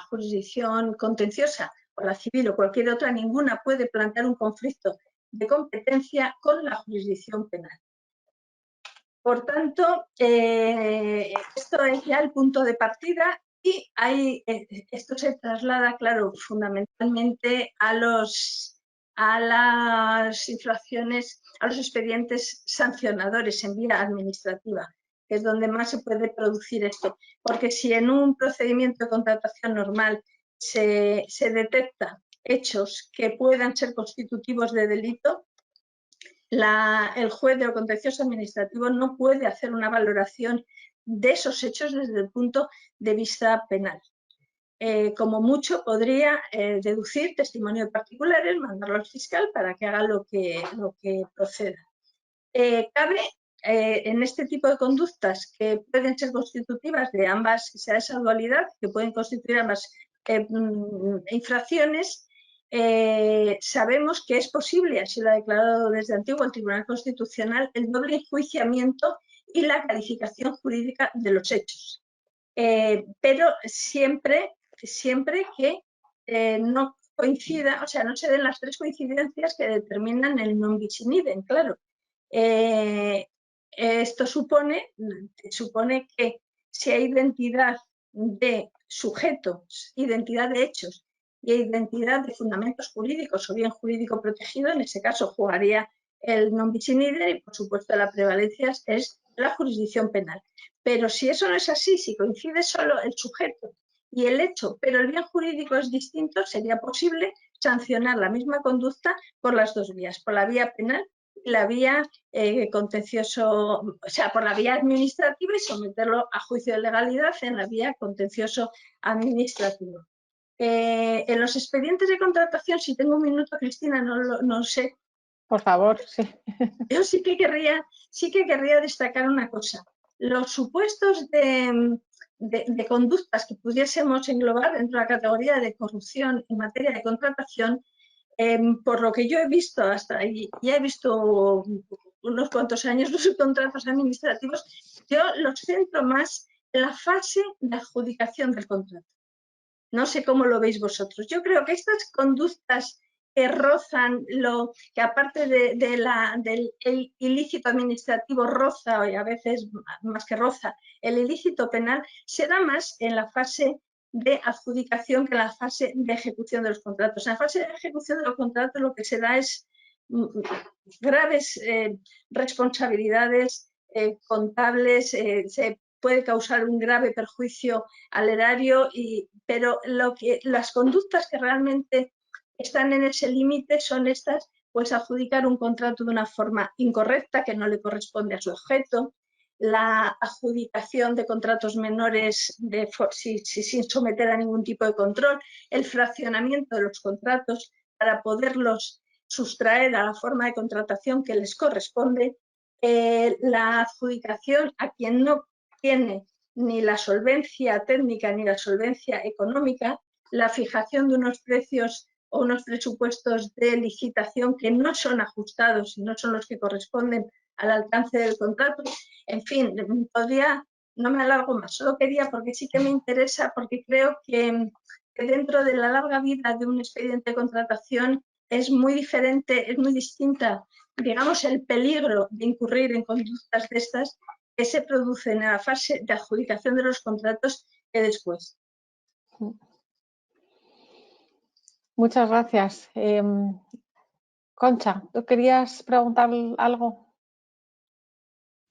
jurisdicción contenciosa o la civil o cualquier otra, ninguna puede plantear un conflicto de competencia con la jurisdicción penal. Por tanto, esto es ya el punto de partida. Y esto se traslada, claro, fundamentalmente a las infracciones, a los expedientes sancionadores en vía administrativa, que es donde más se puede producir esto. Porque si en un procedimiento de contratación normal se detecta hechos que puedan ser constitutivos de delito, el juez de lo contencioso administrativo no puede hacer una valoración de esos hechos desde el punto de vista penal. Como mucho podría deducir testimonio de particulares, mandarlo al fiscal para que haga lo que proceda. Cabe en este tipo de conductas que pueden ser constitutivas de ambas, que sea esa dualidad, que pueden constituir ambas infracciones. Sabemos que es posible, así lo ha declarado desde antiguo el Tribunal Constitucional, el doble enjuiciamiento y la calificación jurídica de los hechos. Pero siempre que no coincida, o sea, no se den las tres coincidencias que determinan el non bis in idem, claro. Esto supone que si hay identidad de sujetos, identidad de hechos y identidad de fundamentos jurídicos o bien jurídico protegido, en ese caso jugaría el non bis in idem y, por supuesto, la prevalencia es la jurisdicción penal. Pero si eso no es así, si coincide solo el sujeto y el hecho, pero el bien jurídico es distinto, sería posible sancionar la misma conducta por las dos vías, por la vía penal y la vía contencioso, o sea, por la vía administrativa y someterlo a juicio de legalidad en la vía contencioso administrativo. En los expedientes de contratación, si tengo un minuto, Cristina, no sé. Por favor, sí. Yo sí que querría destacar una cosa. Los supuestos de conductas que pudiésemos englobar dentro de la categoría de corrupción en materia de contratación, por lo que yo he visto hasta ahí, ya he visto unos cuantos años los contratos administrativos, yo los centro más en la fase de adjudicación del contrato. No sé cómo lo veis vosotros. Yo creo que estas conductas que rozan, que aparte del ilícito administrativo roza, y a veces más que roza, el ilícito penal, se da más en la fase de adjudicación que en la fase de ejecución de los contratos. En la fase de ejecución de los contratos lo que se da es graves responsabilidades contables, se puede causar un grave perjuicio al erario, pero las conductas que realmente están en ese límite son estas, pues adjudicar un contrato de una forma incorrecta que no le corresponde a su objeto, la adjudicación de contratos menores sin someter a ningún tipo de control, el fraccionamiento de los contratos para poderlos sustraer a la forma de contratación que les corresponde, la adjudicación a quien no tiene ni la solvencia técnica ni la solvencia económica, la fijación de unos precios o unos presupuestos de licitación que no son ajustados y no son los que corresponden al alcance del contrato. En fin, no me alargo más, solo quería, porque sí que me interesa, porque creo que dentro de la larga vida de un expediente de contratación es muy diferente, es muy distinta, digamos, el peligro de incurrir en conductas de estas que se producen en la fase de adjudicación de los contratos que después. Muchas gracias. Concha, ¿tú querías preguntar algo?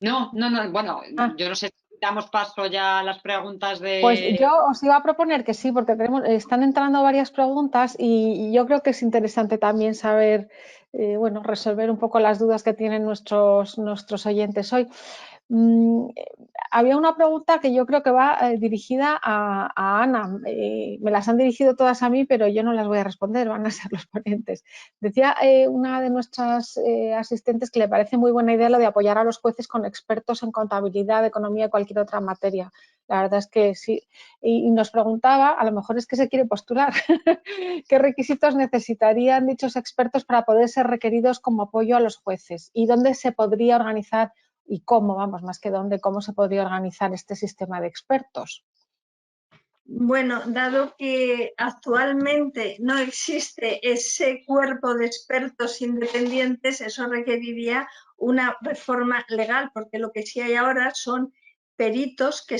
No, bueno, yo no sé si damos paso ya a las preguntas de... Pues yo os iba a proponer que sí, porque están entrando varias preguntas y yo creo que es interesante también saber, bueno, resolver un poco las dudas que tienen nuestros oyentes hoy. Había una pregunta que yo creo que va dirigida a Ana. Me las han dirigido todas a mí, pero yo no las voy a responder, van a ser los ponentes. Decía una de nuestras asistentes que le parece muy buena idea lo de apoyar a los jueces con expertos en contabilidad, economía y cualquier otra materia. La verdad es que sí. Y nos preguntaba, a lo mejor es que se quiere postular, ¿qué requisitos necesitarían dichos expertos para poder ser requeridos como apoyo a los jueces? ¿Y dónde se podría organizar y cómo, vamos, más que dónde, cómo se podría organizar este sistema de expertos? Bueno, dado que actualmente no existe ese cuerpo de expertos independientes, eso requeriría una reforma legal, porque lo que sí hay ahora son peritos que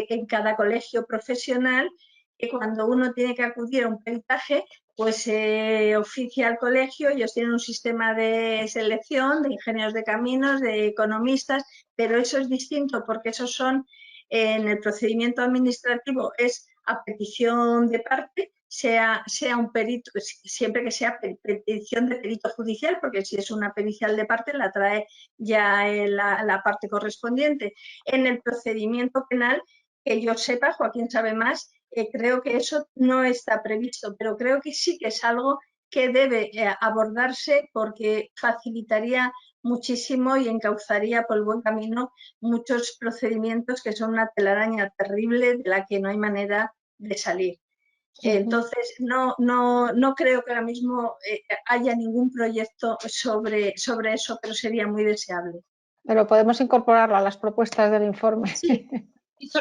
en cada colegio profesional, que cuando uno tiene que acudir a un peritaje, pues se oficia al colegio. Ellos tienen un sistema de selección de ingenieros de caminos, de economistas, pero eso es distinto porque esos son, en el procedimiento administrativo es a petición de parte, sea un perito, siempre que sea petición de perito judicial, porque si es una pericial de parte la trae ya la parte correspondiente. En el procedimiento penal, que yo sepa, Joaquín sabe más, creo que eso no está previsto, pero creo que sí que es algo que debe abordarse, porque facilitaría muchísimo y encauzaría por el buen camino muchos procedimientos que son una telaraña terrible de la que no hay manera de salir. Entonces, no creo que ahora mismo haya ningún proyecto sobre eso, pero sería muy deseable. Pero podemos incorporarlo a las propuestas del informe. Sí.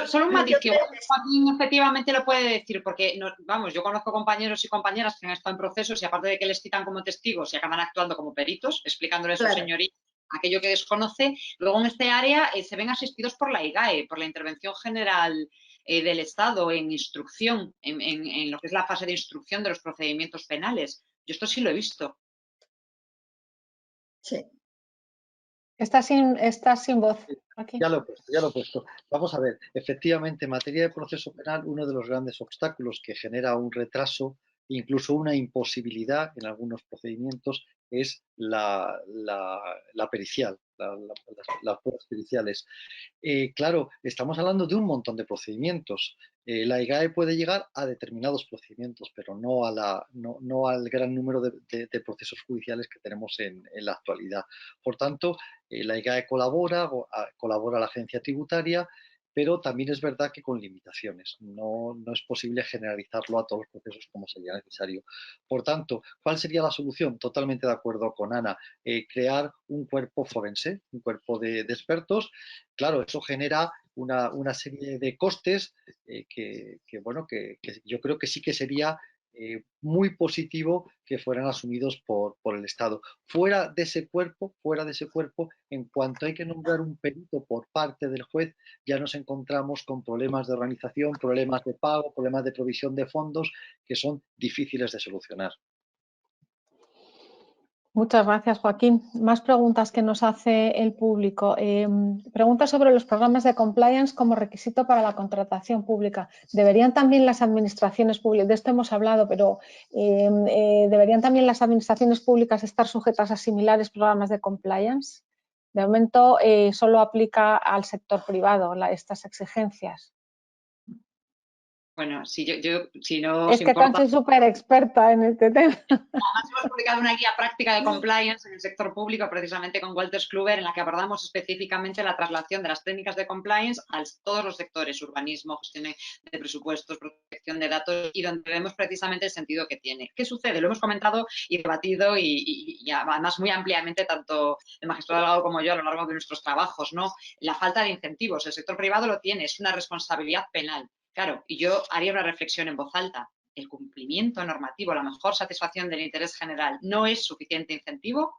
Solo un matiz, que Joaquín efectivamente lo puede decir, porque vamos, yo conozco compañeros y compañeras que han estado en procesos y aparte de que les citan como testigos y acaban actuando como peritos, explicándoles a su señoría aquello que desconoce, luego en este área se ven asistidos por la IGAE, por la Intervención General del Estado en instrucción, en lo que es la fase de instrucción de los procedimientos penales. Yo esto sí lo he visto. Sí. Estás sin voz. Aquí. Ya lo he puesto. Vamos a ver, efectivamente, en materia de proceso penal, uno de los grandes obstáculos que genera un retraso, incluso una imposibilidad en algunos procedimientos, es la pericial, las pruebas periciales. Claro, estamos hablando de un montón de procedimientos. La IGAE puede llegar a determinados procedimientos, pero no al gran número de procesos judiciales que tenemos en la actualidad. Por tanto, la IGAE colabora la agencia tributaria, pero también es verdad que con limitaciones. No es posible generalizarlo a todos los procesos como sería necesario. Por tanto, ¿cuál sería la solución? Totalmente de acuerdo con Ana. Crear un cuerpo forense, un cuerpo de expertos. Claro, eso genera una serie de costes que yo creo que sí que sería muy positivo que fueran asumidos por el Estado. Fuera de ese cuerpo, en cuanto hay que nombrar un perito por parte del juez, ya nos encontramos con problemas de organización, problemas de pago, problemas de provisión de fondos que son difíciles de solucionar. Muchas gracias, Joaquín. Más preguntas que nos hace el público. Preguntas sobre los programas de compliance como requisito para la contratación pública. ¿Deberían también las administraciones públicas, de esto hemos hablado, pero deberían también las administraciones públicas estar sujetas a similares programas de compliance? De momento solo aplica al sector privado estas exigencias. Bueno, si no es os que importa, soy súper experta en este tema. Además, hemos publicado una guía práctica de compliance en el sector público, precisamente con Wolters Kluwer, en la que abordamos específicamente la traslación de las técnicas de compliance a todos los sectores: urbanismo, gestión de presupuestos, protección de datos, y donde vemos precisamente el sentido que tiene. ¿Qué sucede? Lo hemos comentado y debatido y además muy ampliamente, tanto el magistrado Delgado como yo, a lo largo de nuestros trabajos, ¿no? La falta de incentivos. El sector privado lo tiene, es una responsabilidad penal. Claro, y yo haría una reflexión en voz alta. El cumplimiento normativo, la mejor satisfacción del interés general, ¿no es suficiente incentivo?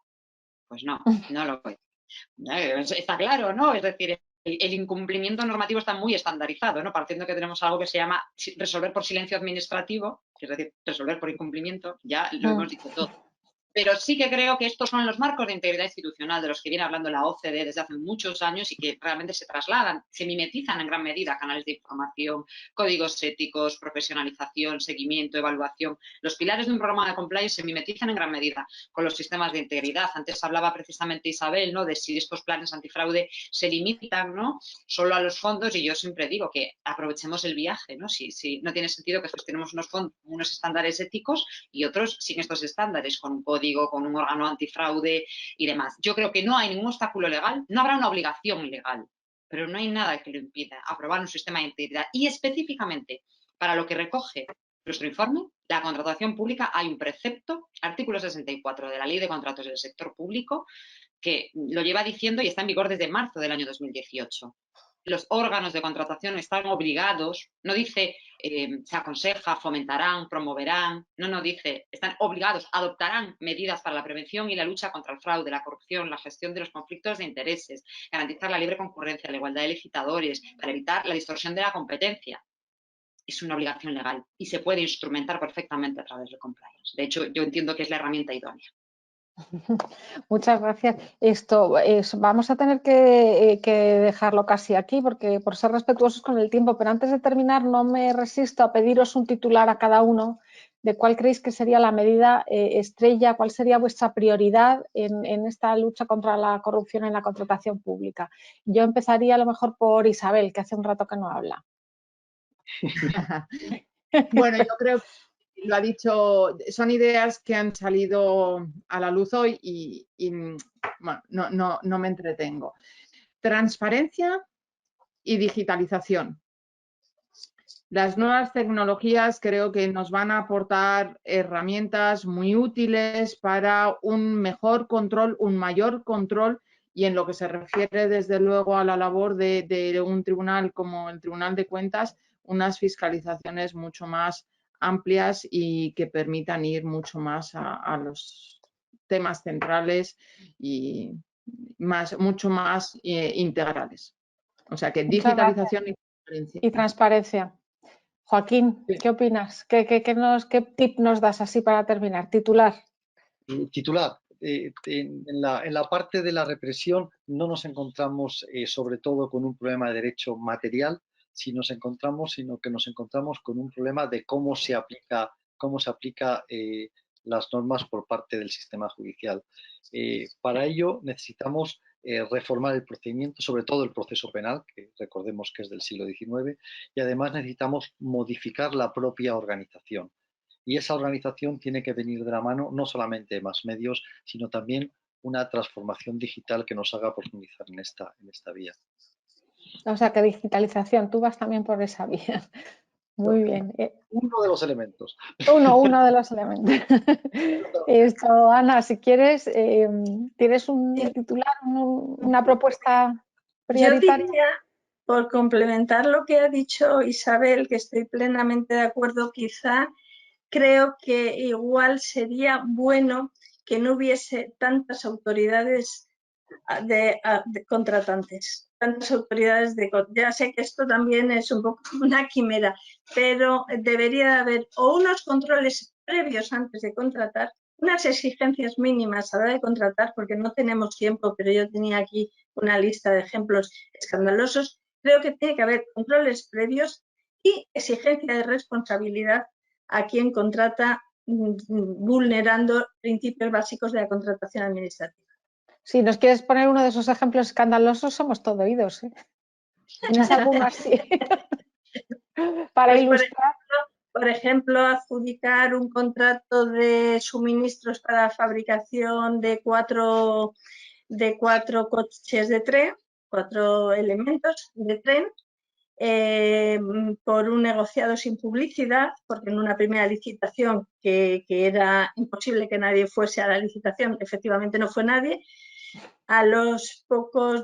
Pues no lo es. Está claro, ¿no? Es decir, el incumplimiento normativo está muy estandarizado, ¿no? Partiendo que tenemos algo que se llama resolver por silencio administrativo, es decir, resolver por incumplimiento, ya lo hemos dicho todo. Pero sí que creo que estos son los marcos de integridad institucional de los que viene hablando la OCDE desde hace muchos años y que realmente se trasladan, se mimetizan en gran medida canales de información, códigos éticos, profesionalización, seguimiento, evaluación. Los pilares de un programa de compliance se mimetizan en gran medida con los sistemas de integridad. Antes hablaba precisamente Isabel, ¿no?, de si estos planes antifraude se limitan, ¿no?, solo a los fondos, y yo siempre digo que aprovechemos el viaje, ¿no? Si no tiene sentido que gestionemos unos estándares éticos y otros sin estos estándares, con un código, con un órgano antifraude y demás. Yo creo que no hay ningún obstáculo legal, no habrá una obligación legal, pero no hay nada que lo impida aprobar un sistema de integridad. Y específicamente para lo que recoge nuestro informe, la contratación pública, hay un precepto, artículo 64 de la Ley de Contratos del Sector Público, que lo lleva diciendo y está en vigor desde marzo del año 2018. Los órganos de contratación están obligados, no dice se aconseja, fomentarán, promoverán, no dice, están obligados, adoptarán medidas para la prevención y la lucha contra el fraude, la corrupción, la gestión de los conflictos de intereses, garantizar la libre concurrencia, la igualdad de licitadores, para evitar la distorsión de la competencia. Es una obligación legal y se puede instrumentar perfectamente a través de compliance. De hecho, yo entiendo que es la herramienta idónea. Muchas gracias. Vamos a tener que dejarlo casi aquí porque por ser respetuosos con el tiempo, pero antes de terminar no me resisto a pediros un titular a cada uno de cuál creéis que sería la medida estrella, cuál sería vuestra prioridad en esta lucha contra la corrupción en la contratación pública. Yo empezaría a lo mejor por Isabel, que hace un rato que no habla. Bueno, yo creo que lo ha dicho, son ideas que han salido a la luz hoy y bueno, no me entretengo. Transparencia y digitalización. Las nuevas tecnologías creo que nos van a aportar herramientas muy útiles para un mejor control, un mayor control, y en lo que se refiere desde luego a la labor de un tribunal como el Tribunal de Cuentas, unas fiscalizaciones mucho más amplias y que permitan ir mucho más a los temas centrales y mucho más integrales. O sea que digitalización y transparencia. Y transparencia. Joaquín, ¿qué opinas? ¿Qué tip nos das así para terminar? Titular. Titular. En la parte de la represión no nos encontramos sobre todo con un problema de derecho material, sino que nos encontramos con un problema de cómo se aplica las normas por parte del sistema judicial. Para ello necesitamos reformar el procedimiento, sobre todo el proceso penal, que recordemos que es del siglo XIX, y además necesitamos modificar la propia organización. Y esa organización tiene que venir de la mano no solamente de más medios, sino también una transformación digital que nos haga profundizar en esta vía. O sea, que digitalización, tú vas también por esa vía. Muy bien. Uno de los elementos. Uno de los elementos. Ana, si quieres, ¿tienes un titular, una propuesta prioritaria? Yo diría, por complementar lo que ha dicho Isabel, que estoy plenamente de acuerdo, quizá creo que igual sería bueno que no hubiese tantas autoridades de contratantes, tantas autoridades ya sé que esto también es un poco una quimera, pero debería haber o unos controles previos antes de contratar, unas exigencias mínimas a la hora de contratar, porque no tenemos tiempo, pero yo tenía aquí una lista de ejemplos escandalosos. Creo que tiene que haber controles previos y exigencia de responsabilidad a quien contrata, vulnerando principios básicos de la contratación administrativa. Si nos quieres poner uno de esos ejemplos escandalosos, somos todo oídos, ¿eh? ¿Tienes alguno así? Para pues ilustrar. Por ejemplo, adjudicar un contrato de suministros para la fabricación de cuatro coches de tren, 4 elementos de tren, por un negociado sin publicidad, porque en una primera licitación que era imposible que nadie fuese a la licitación, efectivamente no fue nadie. A los pocos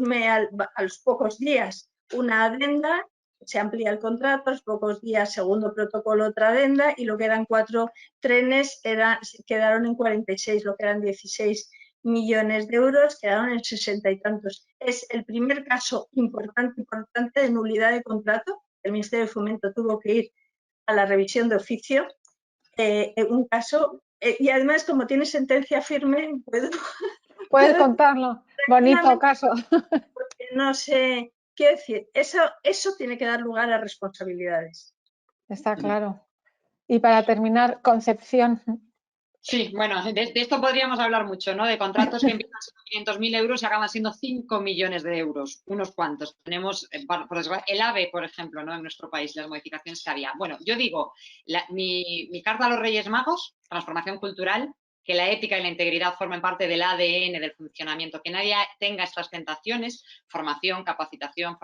días una adenda, se amplía el contrato, a los pocos días segundo protocolo otra adenda y lo que eran 4 trenes quedaron en 46, lo que eran 16 millones de euros, quedaron en 60 y tantos. Es el primer caso importante de nulidad de contrato. El Ministerio de Fomento tuvo que ir a la revisión de oficio. Un caso, y además como tiene sentencia firme, Puedes contarlo. Bonito caso. Porque no sé, quiero decir, eso tiene que dar lugar a responsabilidades. Está claro. Y para terminar, Concepción. Sí, bueno, de esto podríamos hablar mucho, ¿no? De contratos que empiezan siendo 500.000 euros y acaban siendo 5 millones de euros, unos cuantos. Tenemos, por desgracia, el AVE, por ejemplo, ¿no? En nuestro país, las modificaciones que había. Bueno, yo digo, mi carta a los Reyes Magos, transformación cultural, que la ética y la integridad formen parte del ADN del funcionamiento, que nadie tenga estas tentaciones, formación, capacitación,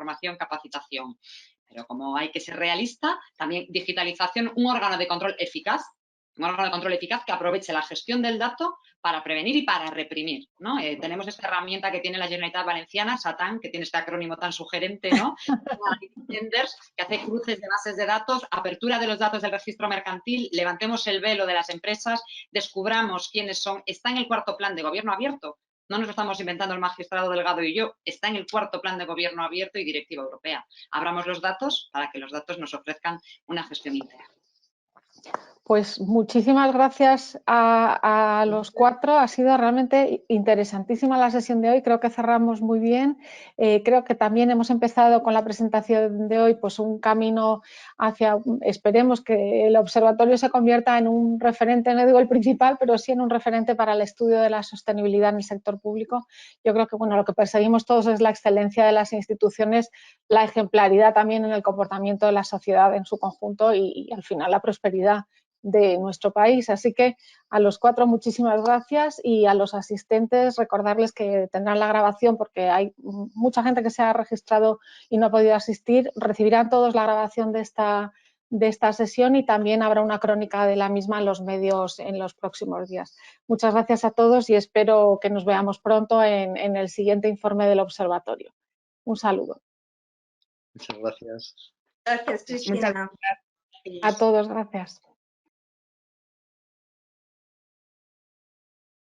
Pero como hay que ser realista, también digitalización, un órgano de control eficaz, que aproveche la gestión del dato para prevenir y para reprimir, ¿no? Tenemos esta herramienta que tiene la Generalitat Valenciana, SATAN, que tiene este acrónimo tan sugerente, ¿no? Que hace cruces de bases de datos, apertura de los datos del registro mercantil, levantemos el velo de las empresas, descubramos quiénes son. Está en el 4º plan de gobierno abierto. No nos lo estamos inventando el magistrado Delgado y yo, está en el 4º plan de gobierno abierto y directiva europea. Abramos los datos para que los datos nos ofrezcan una gestión integral. Pues muchísimas gracias a los 4. Ha sido realmente interesantísima la sesión de hoy. Creo que cerramos muy bien. Creo que también hemos empezado con la presentación de hoy pues un camino hacia, esperemos que el observatorio se convierta en un referente, no digo el principal, pero sí en un referente para el estudio de la sostenibilidad en el sector público. Yo creo que bueno, lo que perseguimos todos es la excelencia de las instituciones, la ejemplaridad también en el comportamiento de la sociedad en su conjunto y al final la prosperidad de nuestro país. Así que a los 4 muchísimas gracias y a los asistentes recordarles que tendrán la grabación porque hay mucha gente que se ha registrado y no ha podido asistir. Recibirán todos la grabación de esta sesión y también habrá una crónica de la misma en los medios en los próximos días. Muchas gracias a todos y espero que nos veamos pronto en el siguiente informe del observatorio. Un saludo. Muchas gracias. Gracias, Cristina. A todos, gracias.